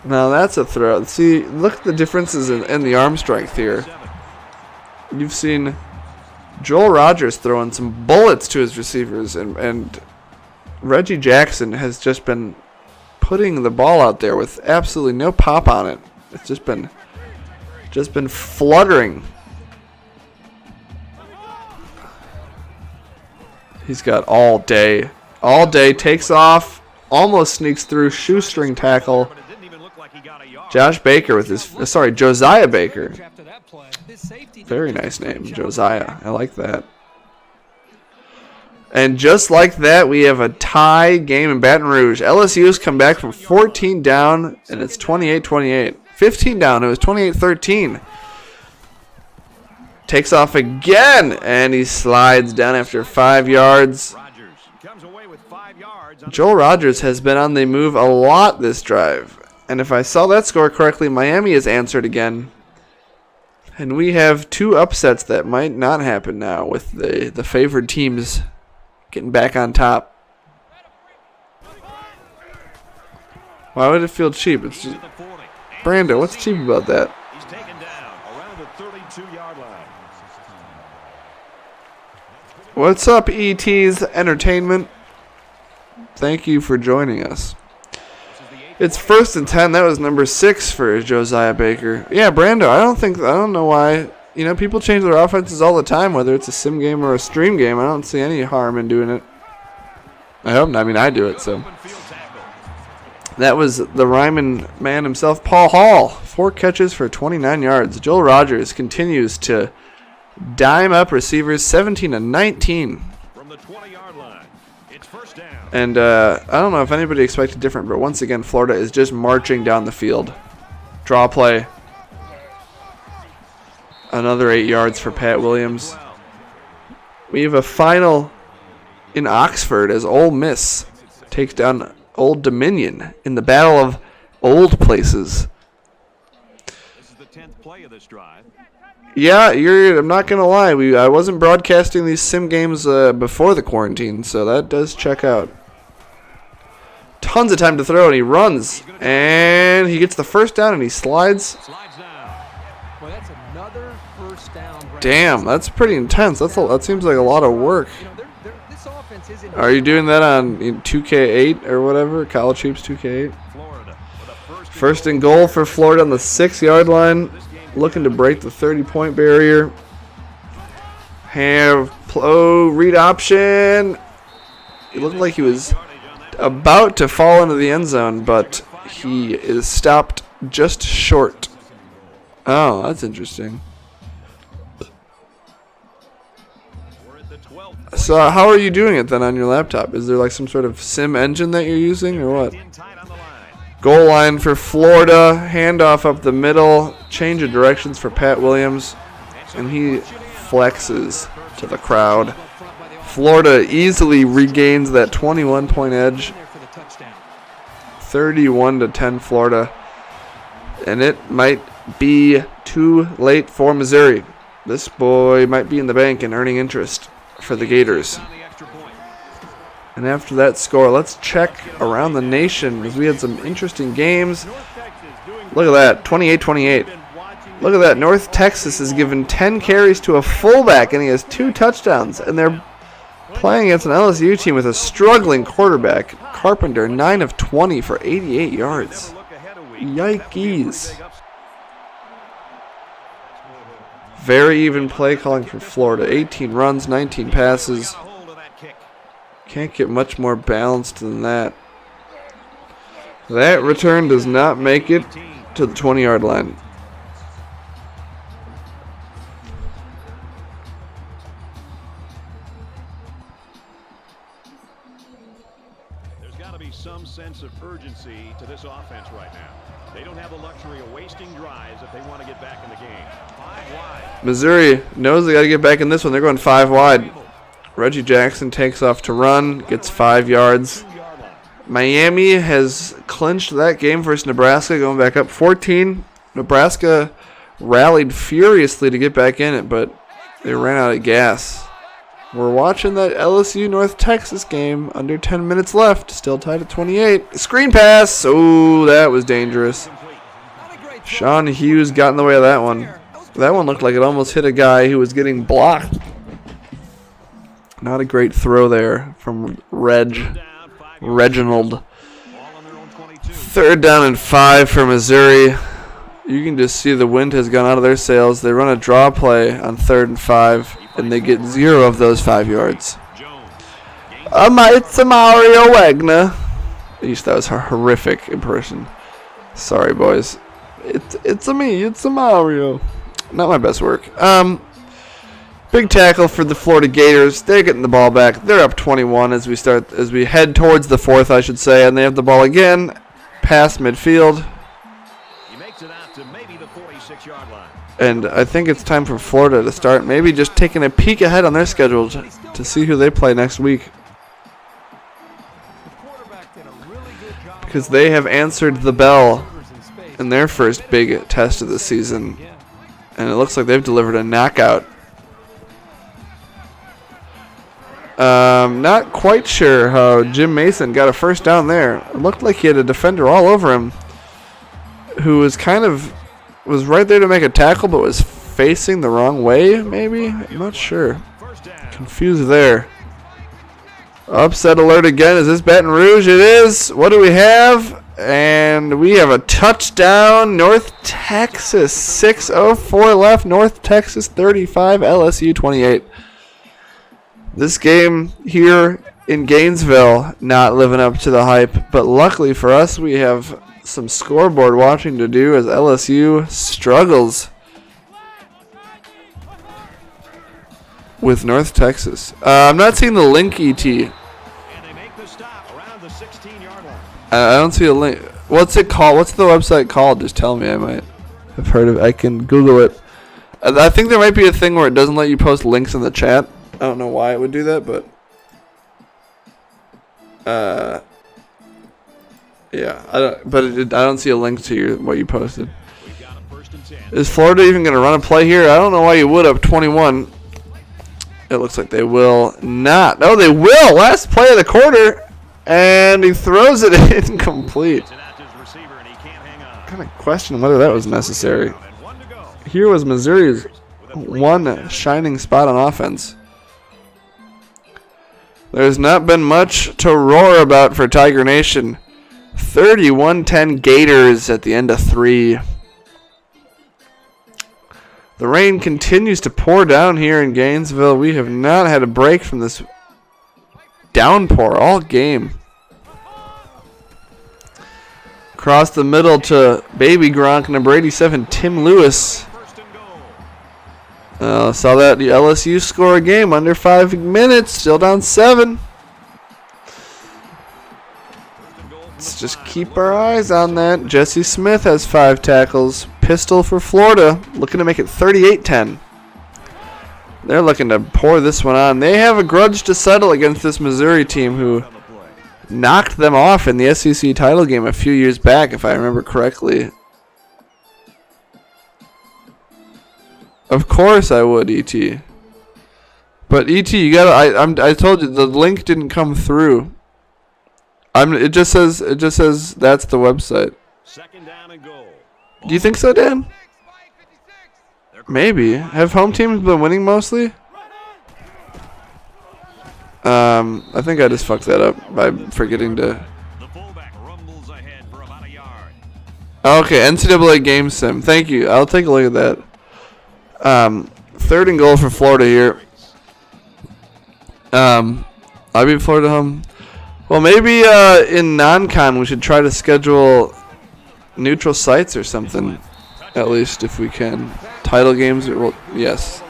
Now that's a throw. See, look at the differences in the arm strength here. You've seen Joel Rodgers throwing some bullets to his receivers, and Reggie Jackson has just been putting the ball out there with absolutely no pop on it. It's just been fluttering. He's got all day. All day, takes off, almost sneaks through, shoestring tackle. Josiah Baker. Very nice name, Josiah. I like that. And just like that, we have a tie game in Baton Rouge. LSU's come back from 14 down, and it's 28-28. 15 down, it was 28-13. Takes off again, and he slides down after 5 yards. Joel Rodgers has been on the move a lot this drive. And if I saw that score correctly, Miami has answered again. And we have 2 upsets that might not happen now with the favored teams getting back on top. Why would it feel cheap? It's just, Brando, what's cheap about that? He's taken down around the 32-yard line. What's up, ET's Entertainment? Thank you for joining us. It's 1st and 10. That was number 6 for Josiah Baker. Yeah, Brando. I don't know why. You know, people change their offenses all the time, whether it's a sim game or a stream game. I don't see any harm in doing it. I hope not. I mean, I do it, so. That was the Ryman man himself, Paul Hall. 4 catches for 29 yards. Joel Rogers continues to dime up receivers, 17 to 19. From the 20-yard line, it's first down. And I don't know if anybody expected different, but once again, Florida is just marching down the field. Draw play. Another 8 yards for Pat Williams. We have a final in Oxford as Ole Miss takes down Old Dominion in the battle of old places. This is the 10th play of this drive. Yeah, I'm not going to lie. I wasn't broadcasting these sim games before the quarantine, so that does check out. Tons of time to throw, and he runs. And he gets the first down, and he slides. Well, that's another first down. Damn, that's pretty intense. That seems like a lot of work. Are you doing that on 2K8 or whatever? College Hoops 2K8? First and goal for Florida on the 6-yard line. Looking to break the 30-point barrier. Read option. It looked like he was about to fall into the end zone, but he is stopped just short. Oh, that's interesting. So how are you doing it then on your laptop? Is there like some sort of sim engine that you're using or what? Goal line for Florida. Handoff up the middle. Change of directions for Pat Williams. And he flexes to the crowd. Florida easily regains that 21-point edge. 31-10 Florida. And it might be too late for Missouri. This boy might be in the bank and earning interest for the Gators. And after that score, let's check around the nation because we had some interesting games. Look at that, 28-28. Look at that, North Texas has given 10 carries to a fullback and he has 2 touchdowns. And they're playing against an LSU team with a struggling quarterback. Carpenter, 9 of 20 for 88 yards. Yikes. Very even play calling for Florida. 18 runs, 19 passes. Can't get much more balanced than that. That return does not make it to the 20-yard line. There's got to be some sense of urgency to this offense right now. They don't have the luxury of wasting drives if they want to get back in the game. 5 wide. Missouri knows they got to get back in this one. They're going 5 wide. Reggie Jackson takes off to run, gets 5 yards. Miami has clinched that game versus Nebraska, going back up 14. Nebraska rallied furiously to get back in it, but they ran out of gas. We're watching that LSU North Texas game. Under 10 minutes left. Still tied at 28. Screen pass. Oh, that was dangerous. Sean Hughes got in the way of that one. That one looked like it almost hit a guy who was getting blocked. Not a great throw there from Reginald. 3rd down and 5 for Missouri. You can just see the wind has gone out of their sails. They run a draw play on 3rd and 5, and they get 0 of those 5 yards. It's a Mario Wagner. That was a horrific impression. Sorry, boys. It's a me. It's a Mario. Not my best work. Big tackle for the Florida Gators. They're getting the ball back. They're up 21 as we head towards the 4th, I should say, and they have the ball again, past midfield. He makes it out to maybe the 46-yard line. And I think it's time for Florida to start maybe just taking a peek ahead on their schedule to see who they play next week. Because they have answered the bell in their first big test of the season. And it looks like they've delivered a knockout. Not quite sure how Jim Mason got a first down there. It looked like he had a defender all over him who was was right there to make a tackle but was facing the wrong way, maybe? I'm not sure. Confused there. Upset alert again. Is this Baton Rouge? It is. What do we have? And we have a touchdown, North Texas. 6:04 left. North Texas 35, LSU 28. This game here in Gainesville not living up to the hype, but luckily for us, we have some scoreboard watching to do as LSU struggles with North Texas. I'm not seeing the link, ET. And they make the stop around the 16-yard line. I don't see a link. What's it called? What's the website called? Just tell me. I might have heard of it. I can Google it. I think there might be a thing where it doesn't let you post links in the chat. I don't know why it would do that, but yeah, I don't see a link to what you posted. We've got a 1st and 10. Is Florida even going to run a play here? I don't know why you would up 21. It looks like they will not. No, they will. Last play of the quarter, and he throws it incomplete. It's out to his receiver, and he can't hang on. Kind of question whether that was necessary. And 1 to go. Here was Missouri's one shining spot on offense. There's not been much to roar about for Tiger Nation. 31-10 Gators at the end of 3. The rain continues to pour down here in Gainesville. We have not had a break from this downpour all game. Across the middle to baby Gronk, number 87, Tim Lewis. Saw that the LSU score a game under 5 minutes, still down 7. Let's just keep our eyes on that. Jesse Smith has 5 tackles. Pistol for Florida, looking to make it 38-10. They're looking to pour this one on. They have a grudge to settle against this Missouri team who knocked them off in the SEC title game a few years back, if I remember correctly. Of course I would, ET. But ET, you gotta. I told you the link didn't come through. It just says that's the website. 2nd down and goal. Do you think so, Dan? Maybe. Have home teams been winning mostly? I think I just fucked that up by forgetting to. The fullback rumbles ahead for about a yard. Okay, NCAA game sim. Thank you. I'll take a look at that. 3rd and goal for Florida here. I beat Florida home. Well, maybe in non-con we should try to schedule neutral sites or something. At least if we can. Title games. Well, yes.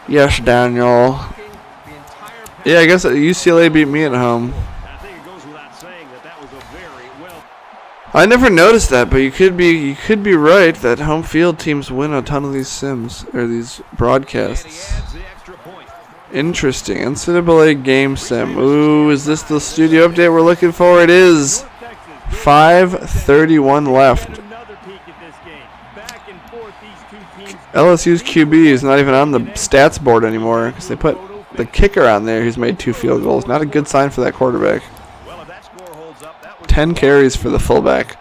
Yes, Daniel. Yeah, I guess UCLA beat me at home. I think it goes without saying that was a very well. I never noticed that, but you could be right that home field teams win a ton of these sims or these broadcasts. Interesting. NCAA game sim. Ooh, is this the studio update we're looking for? It is. 5:31 left. LSU's QB is not even on the stats board anymore because they put the kicker on there who's made 2 field goals. Not a good sign for that quarterback. 10 carries for the fullback.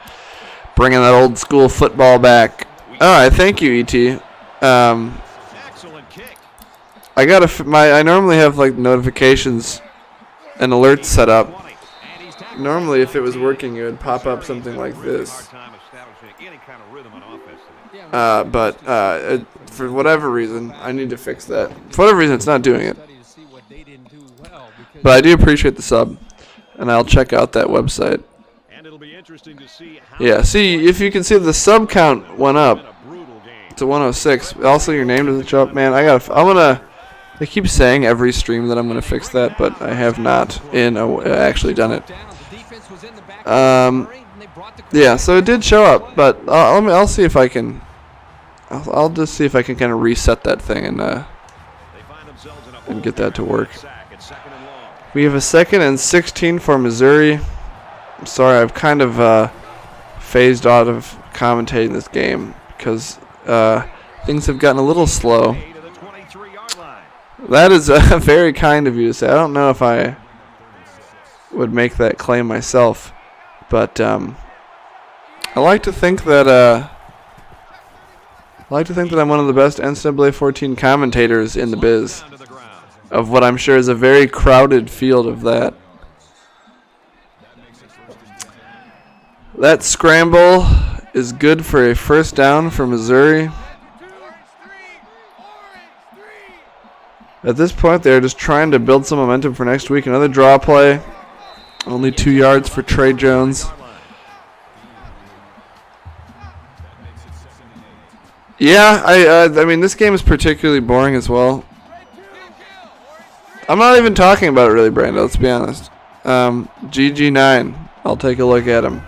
Bringing that old school football back. All right, thank you, ET. I normally have like notifications and alerts set up. Normally, if it was working, it would pop up something like this. But for whatever reason, I need to fix that. For whatever reason, it's not doing it. But I do appreciate the sub, and I'll check out that website. Yeah, see, if you can see the sub count went up to 106. Also, your name doesn't show up, man. I keep saying every stream that I'm gonna fix that, but I have not actually done it. Yeah, so it did show up, but I'll see if I can. I'll just see if I can kind of reset that thing and get that to work. We have a 2nd and 16 for Missouri. I'm sorry, I've kind of phased out of commentating this game because things have gotten a little slow. That is very kind of you to say. I don't know if I would make that claim myself, but I like to think that I'm one of the best NCAA 14 commentators in the biz, of what I'm sure is a very crowded field of that. That scramble is good for a first down for Missouri. At this point, they're just trying to build some momentum for next week. Another draw play. Only 2 yards for Trey Jones. Yeah, I mean, this game is particularly boring as well. I'm not even talking about it really, Brando, let's be honest. GG9. I'll take a look at him.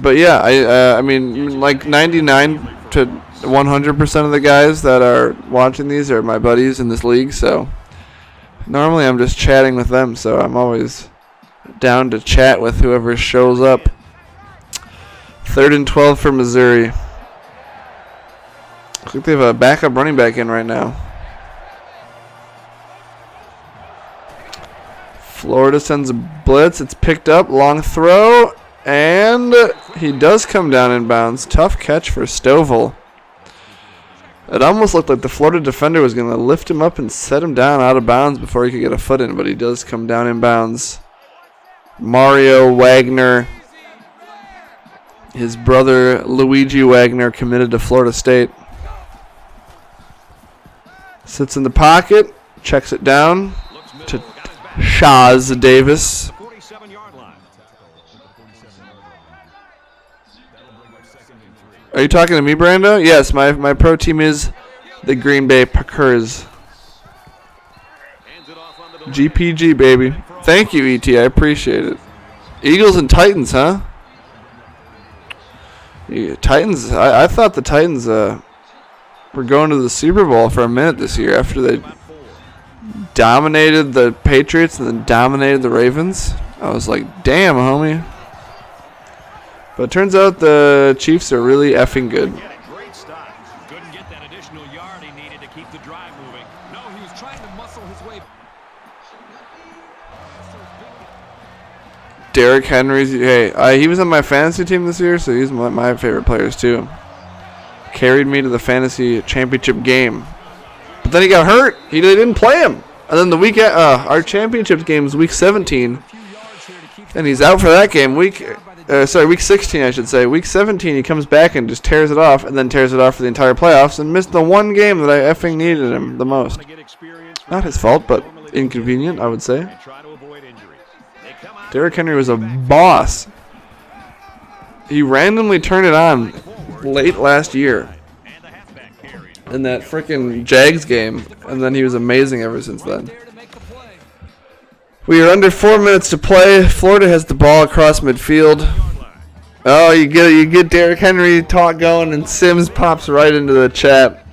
But yeah, I mean, like 99 to 100% of the guys that are watching these are my buddies in this league, so normally I'm just chatting with them, so I'm always down to chat with whoever shows up. 3rd and 12 for Missouri. I think they have a backup running back in right now. Florida sends a blitz. It's picked up. Long throw. And he does come down in bounds. Tough catch for Stovall. It almost looked like the Florida defender was going to lift him up and set him down out of bounds before he could get a foot in, but he does come down in bounds. Mario Wagner, his brother Luigi Wagner, committed to Florida State. Sits in the pocket, checks it down to Shaz Davis. Are you talking to me, Brando? Yes, my pro team is the Green Bay Packers. GPG, baby. Thank you, ET. I appreciate it. Eagles and Titans, huh? Yeah, Titans. I thought the Titans were going to the Super Bowl for a minute this year after they dominated the Patriots and then dominated the Ravens. I was like, damn, homie. But it turns out the Chiefs are really effing good. Great stop. Couldn't get that additional yard he needed to keep the drive moving. No, he was trying to muscle his way. Derrick Henry's, hey, he was on my fantasy team this year, so he's one of my favorite players too. Carried me to the fantasy championship game. But then he got hurt. They didn't play him. And then the week our championship game is week 17. And he's out for that game. Week 16, I should say. Week 17, he comes back and just tears it off, and then tears it off for the entire playoffs, and missed the one game that I effing needed him the most. Not his fault, but inconvenient, I would say. Derrick Henry was a boss. He randomly turned it on late last year in that frickin' Jags game, and then he was amazing ever since then. We are under 4 minutes to play. Florida has the ball across midfield. Oh, you get Derrick Henry talk going, and Sims pops right into the chat.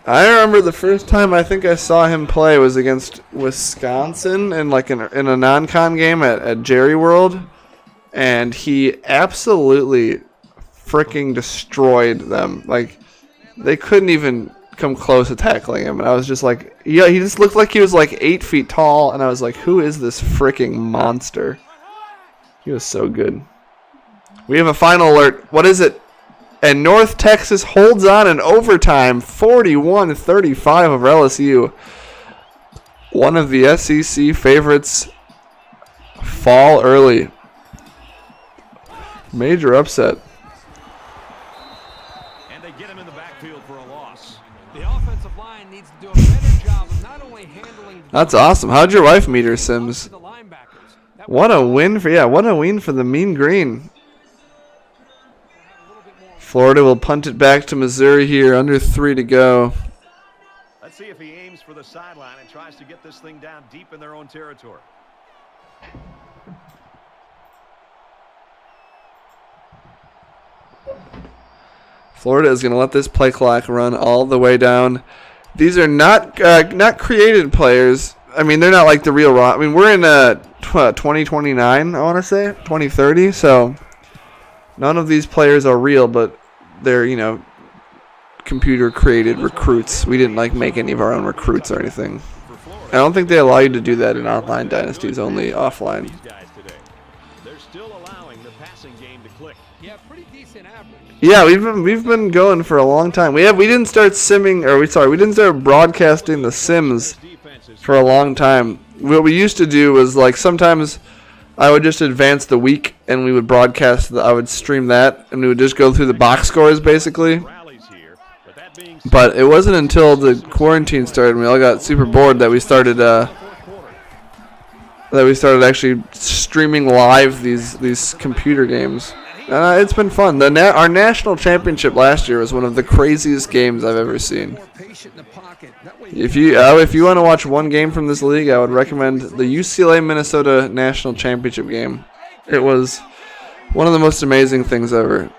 I remember the first time I think I saw him play was against Wisconsin in a non-con game at Jerry World, and he absolutely freaking destroyed them. Like, they couldn't even come close to tackling him, and I was just like, yeah, he just looked like he was like 8 feet tall, and I was like, who is this freaking monster? He was so good. We have a final alert. What is it? And North Texas holds on in overtime, 41-35 over LSU. One of the SEC favorites fall early. Major upset. And they get him in the backfield for a loss. The offensive line needs to do a better job of not only handling. That's awesome. How'd your wife meet her, Sims? What a win for the Mean Green. Florida will punt it back to Missouri here, under 3 to go. Let's see if he aims for the sideline and tries to get this thing down deep in their own territory. Florida is going to let this play clock run all the way down. These are not created players. I mean, they're not like the real raw. I mean, we're in 2029, I want to say, 2030. So none of these players are real, but they're, computer created recruits. We didn't make any of our own recruits or anything. I don't think they allow you to do that in online dynasties, only offline. They're still allowing the passing game to click. Yeah, pretty decent average. Yeah, we've been going for a long time. We didn't start broadcasting the Sims for a long time. what we used to do was like sometimes I would just advance the week and we would broadcast. I would stream that and we would just go through the box scores basically. But it wasn't until the quarantine started and we all got super bored that we started actually streaming live these computer games. It's been fun. Our national championship last year was one of the craziest games I've ever seen. If you want to watch one game from this league, I would recommend the UCLA Minnesota national championship game. It was one of the most amazing things ever.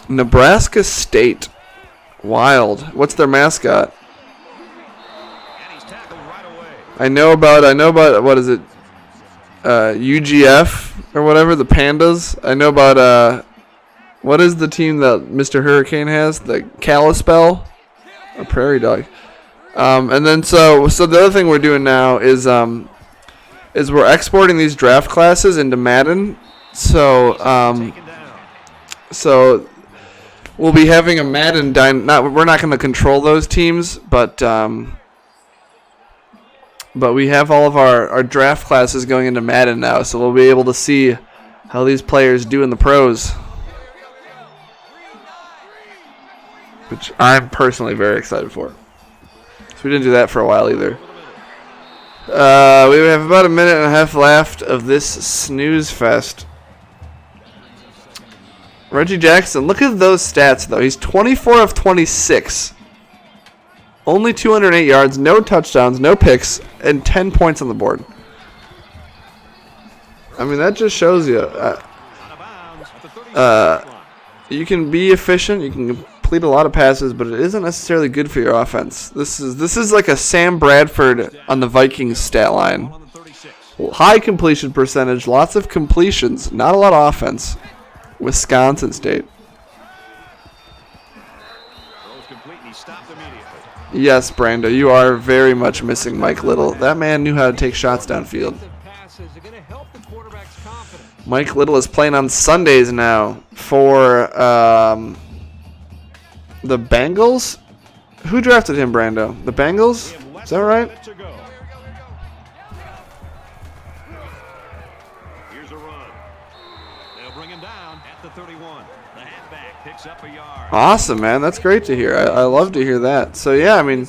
Nebraska State, wild. What's their mascot? I know about what is it? UGF or whatever, the Pandas. I know about what is the team that Mr. Hurricane has? The Kalispell, a prairie dog. And then so the other thing we're doing now is we're exporting these draft classes into Madden. So we'll be having a Madden we're not going to control those teams, but we have all of our draft classes going into Madden now, so we'll be able to see how these players do in the pros, which I'm personally very excited for. So we didn't do that for a while either. We have about a minute and a half left of this snooze fest. Reggie Jackson, look at those stats though. He's 24 of 26. Only 208 yards, no touchdowns, no picks, and 10 points on the board. I mean, that just shows you. You can be efficient, you can complete a lot of passes, but it isn't necessarily good for your offense. This is like a Sam Bradford on the Vikings stat line. High completion percentage, lots of completions, not a lot of offense. Wisconsin State. Yes, Brando, you are very much missing Mike Little. That man knew how to take shots downfield. Mike Little is playing on Sundays now for the Bengals. Who drafted him, Brando? The Bengals? Is that right? Here's a run. They'll bring him down at the 31. The halfback picks up a yard. Awesome, man. That's great to hear. I love to hear that. So yeah, I mean,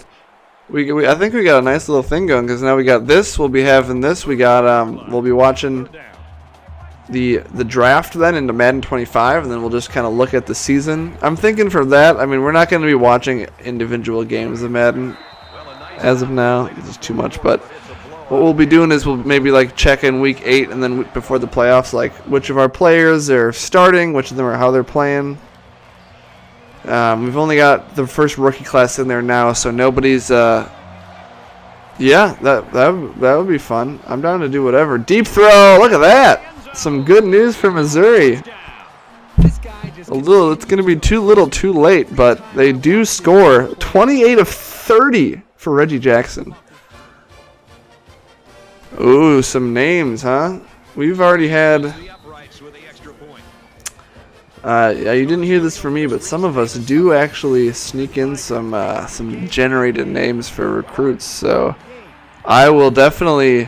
I think we got a nice little thing going because now we got this. We'll be having this. We got we'll be watching the draft then into Madden 25, and then we'll just kind of look at the season. I'm thinking for that, I mean, we're not going to be watching individual games of Madden as of now. It's too much, but what we'll be doing is we'll maybe like check in week 8 and then before the playoffs, like which of our players are starting, which of them are how they're playing. We've only got the first rookie class in there now, so nobody's yeah, that would be fun. I'm down to do whatever. Deep throw, look at that. Some good news for Missouri. It's going to be too little, too late, but they do score 28 of 30 for Reggie Jackson. Ooh, some names, huh? We've already had. You didn't hear this from me, but some of us do actually sneak in some generated names for recruits. So I will definitely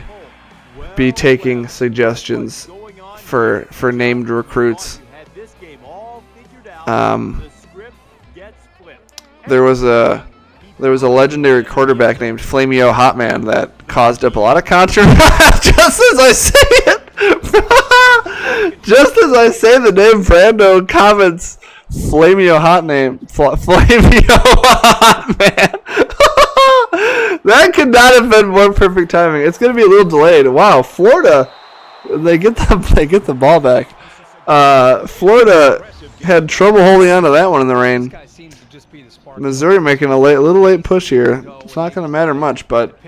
be taking suggestions for named recruits. There was a legendary quarterback named Flamio Hotman that caused up a lot of controversy. Just as I say it, just as I say the name, Brando comments Flamio Hotman. That could not have been more perfect timing. It's going to be a little delayed. Wow, Florida. They get the ball back. Florida had trouble holding on to that one in the rain. Missouri making a little late push here. It's not going to matter much, but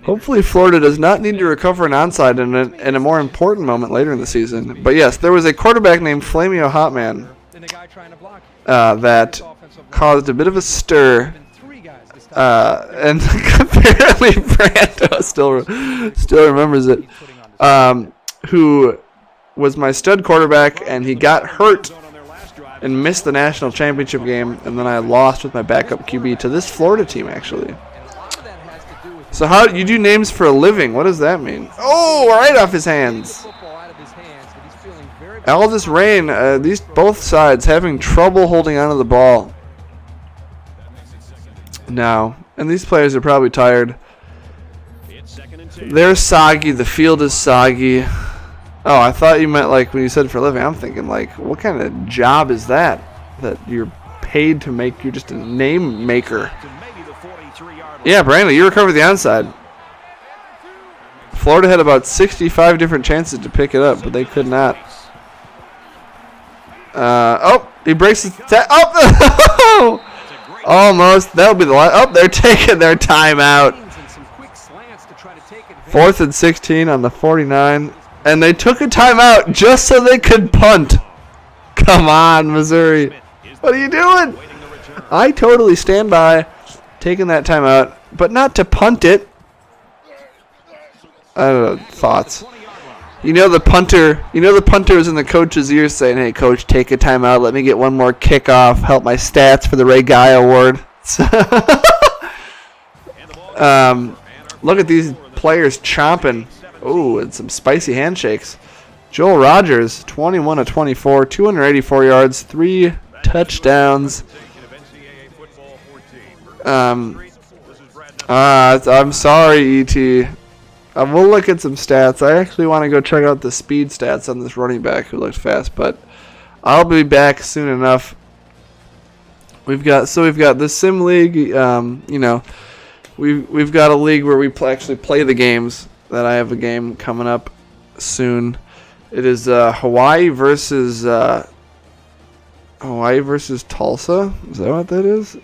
hopefully Florida does not need to recover an onside in a more important moment later in the season. But yes, there was a quarterback named Flamio Hotman that caused a bit of a stir. And apparently Brando still remembers it. Who was my stud quarterback, and he got hurt and missed the national championship game, and then I lost with my backup QB to this Florida team, actually. So how you do names for a living? What does that mean? Oh, right off his hands. All this rain, these both sides having trouble holding onto the ball now, and these players are probably tired. They're soggy. The field is soggy. Oh, I thought you meant like when you said for a living. I'm thinking like, what kind of job is that you're paid to make? You're just a name maker. Yeah, Brandon, you recovered the onside. Florida had about 65 different chances to pick it up, but they could not. He breaks his oh, almost. That'll be the line. Oh, they're taking their timeout. 4th and 16 on the 49. And they took a timeout just so they could punt. Come on, Missouri. What are you doing? I totally stand by taking that timeout, but not to punt it. I don't know, thoughts. The punter was in the coach's ear saying, "Hey, coach, take a timeout. Let me get one more kickoff. Help my stats for the Ray Guy Award." Look at these players chomping. Oh, and some spicy handshakes. Joel Rogers, 21 of 24, 284 yards, 3 touchdowns. I'm sorry, E.T. We'll look at some stats. I actually want to go check out the speed stats on this running back who looked fast, but I'll be back soon enough. We've got the Sim League. We've got a league where we actually play the games. That I have a game coming up soon. It is Hawaii versus Tulsa. Is that what that is?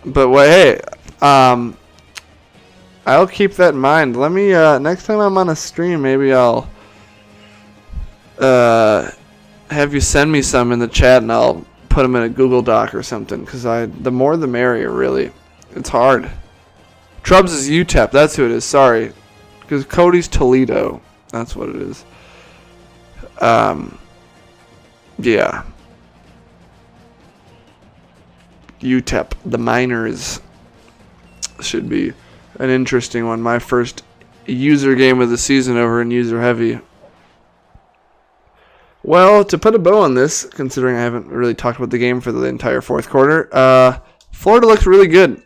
But hey, I'll keep that in mind. Let me next time I'm on a stream, maybe I'll have you send me some in the chat, and I'll put them in a Google Doc or something. Because the more the merrier. Really, it's hard. Trubs is UTEP. That's who it is. Sorry. Because Cody's Toledo. That's what it is. Yeah. UTEP. The Miners. Should be an interesting one. My first user game of the season over in user heavy. Well, to put a bow on this, considering I haven't really talked about the game for the entire fourth quarter, Florida looked really good.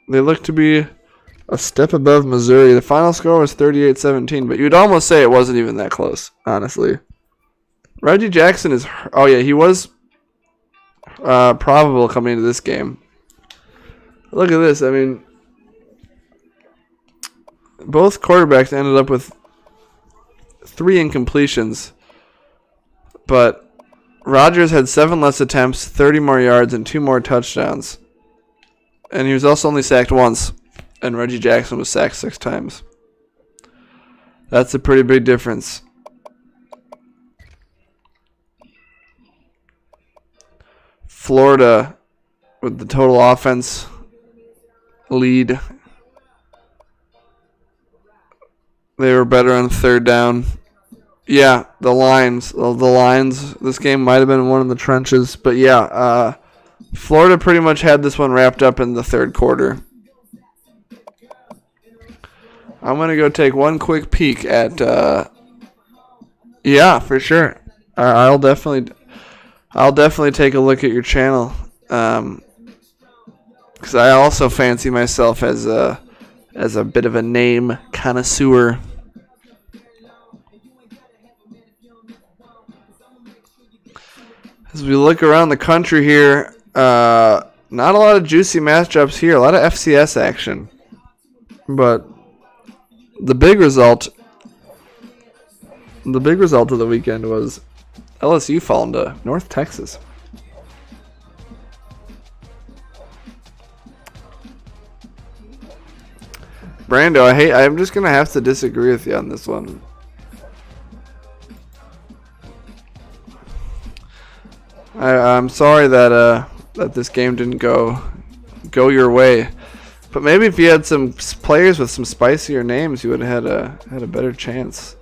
They look to be a step above Missouri. The final score was 38-17, but you'd almost say it wasn't even that close, honestly. Reggie Jackson is... Oh, yeah, he was probable coming into this game. Look at this. I mean, both quarterbacks ended up with 3 incompletions, but Rodgers had 7 less attempts, 30 more yards, and 2 more touchdowns. And he was also only sacked once. And Reggie Jackson was sacked 6 times. That's a pretty big difference. Florida with the total offense lead. They were better on 3rd down. Yeah, the lines. This game might have been one in the trenches. But yeah, Florida pretty much had this one wrapped up in the 3rd quarter. I'm going to go take one quick peek at, yeah, for sure. I'll definitely take a look at your channel. Because I also fancy myself as a bit of a name connoisseur. As we look around the country here, not a lot of juicy matchups here. A lot of FCS action. But the big result of the weekend was LSU falling to North Texas. Brando, I'm just going to have to disagree with you on this one. I'm sorry that this game didn't go your way. But maybe if you had some players with some spicier names, you would have had a better chance.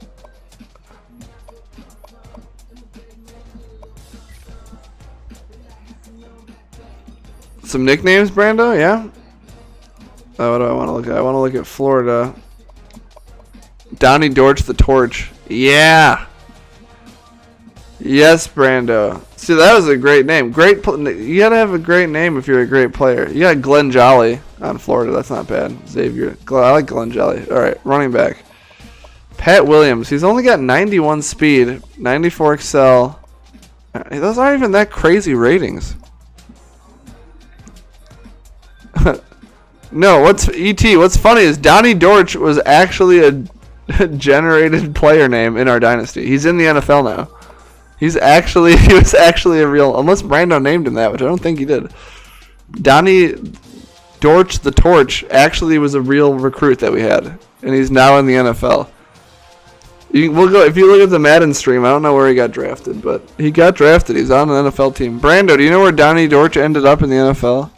Some nicknames, Brando? Yeah? What do I want to look at? I want to look at Florida. Donnie Dortch the Torch. Yeah. Yes, Brando. See, that was a great name. You gotta have a great name if you're a great player. You got Glenn Jolly on Florida. That's not bad. Xavier. I like Glenn Jolly. All right, running back. Pat Williams. He's only got 91 speed, 94 excel. Those aren't even that crazy ratings. No, what's funny is Donnie Dortch was actually a generated player name in our dynasty. He's in the NFL now. He was actually a real, unless Brando named him that, which I don't think he did. Donnie Dortch the Torch actually was a real recruit that we had, and he's now in the NFL. We'll go if you look at the Madden stream. I don't know where he got drafted, but he got drafted. He's on an NFL team. Brando, do you know where Donnie Dortch ended up in the NFL?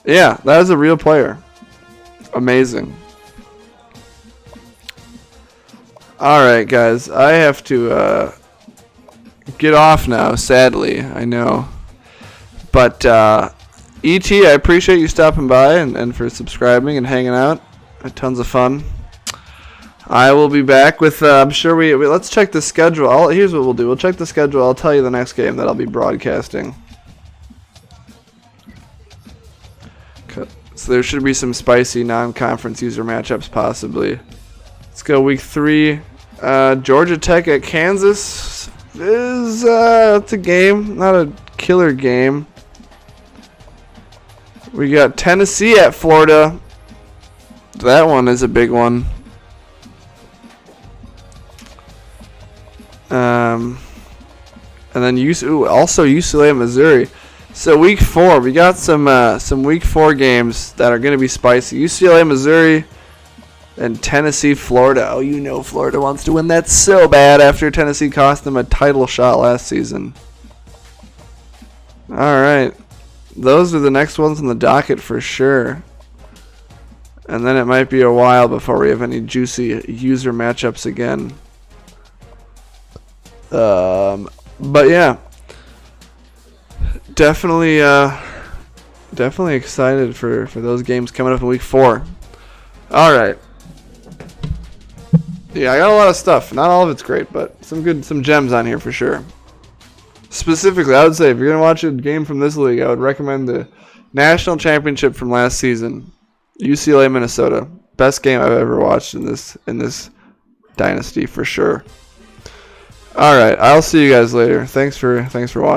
Yeah, that was a real player. Amazing. All right, guys, I have to get off now. Sadly, I know, but ET, I appreciate you stopping by and for subscribing and hanging out. Tons of fun. I will be back with. I'm sure we let's check the schedule. Here's what we'll do. We'll check the schedule. I'll tell you the next game that I'll be broadcasting. So there should be some spicy non-conference user matchups possibly. Let's go week 3. Georgia Tech at Kansas is it's a game, not a killer game. We got Tennessee at Florida. That one is a big one. And then also UCLA, Missouri. So week 4, we got some week 4 games that are going to be spicy. UCLA, Missouri, and Tennessee, Florida. Oh, you know Florida wants to win that so bad after Tennessee cost them a title shot last season. All right. Those are the next ones on the docket for sure. And then it might be a while before we have any juicy user matchups again. But yeah. Definitely excited for those games coming up in week 4. All right. Yeah, I got a lot of stuff. Not all of it's great, but some gems on here for sure. Specifically, I would say if you're gonna watch a game from this league, I would recommend the national championship from last season, UCLA, Minnesota. Best game I've ever watched in this dynasty for sure. All right, I'll see you guys later. Thanks for watching.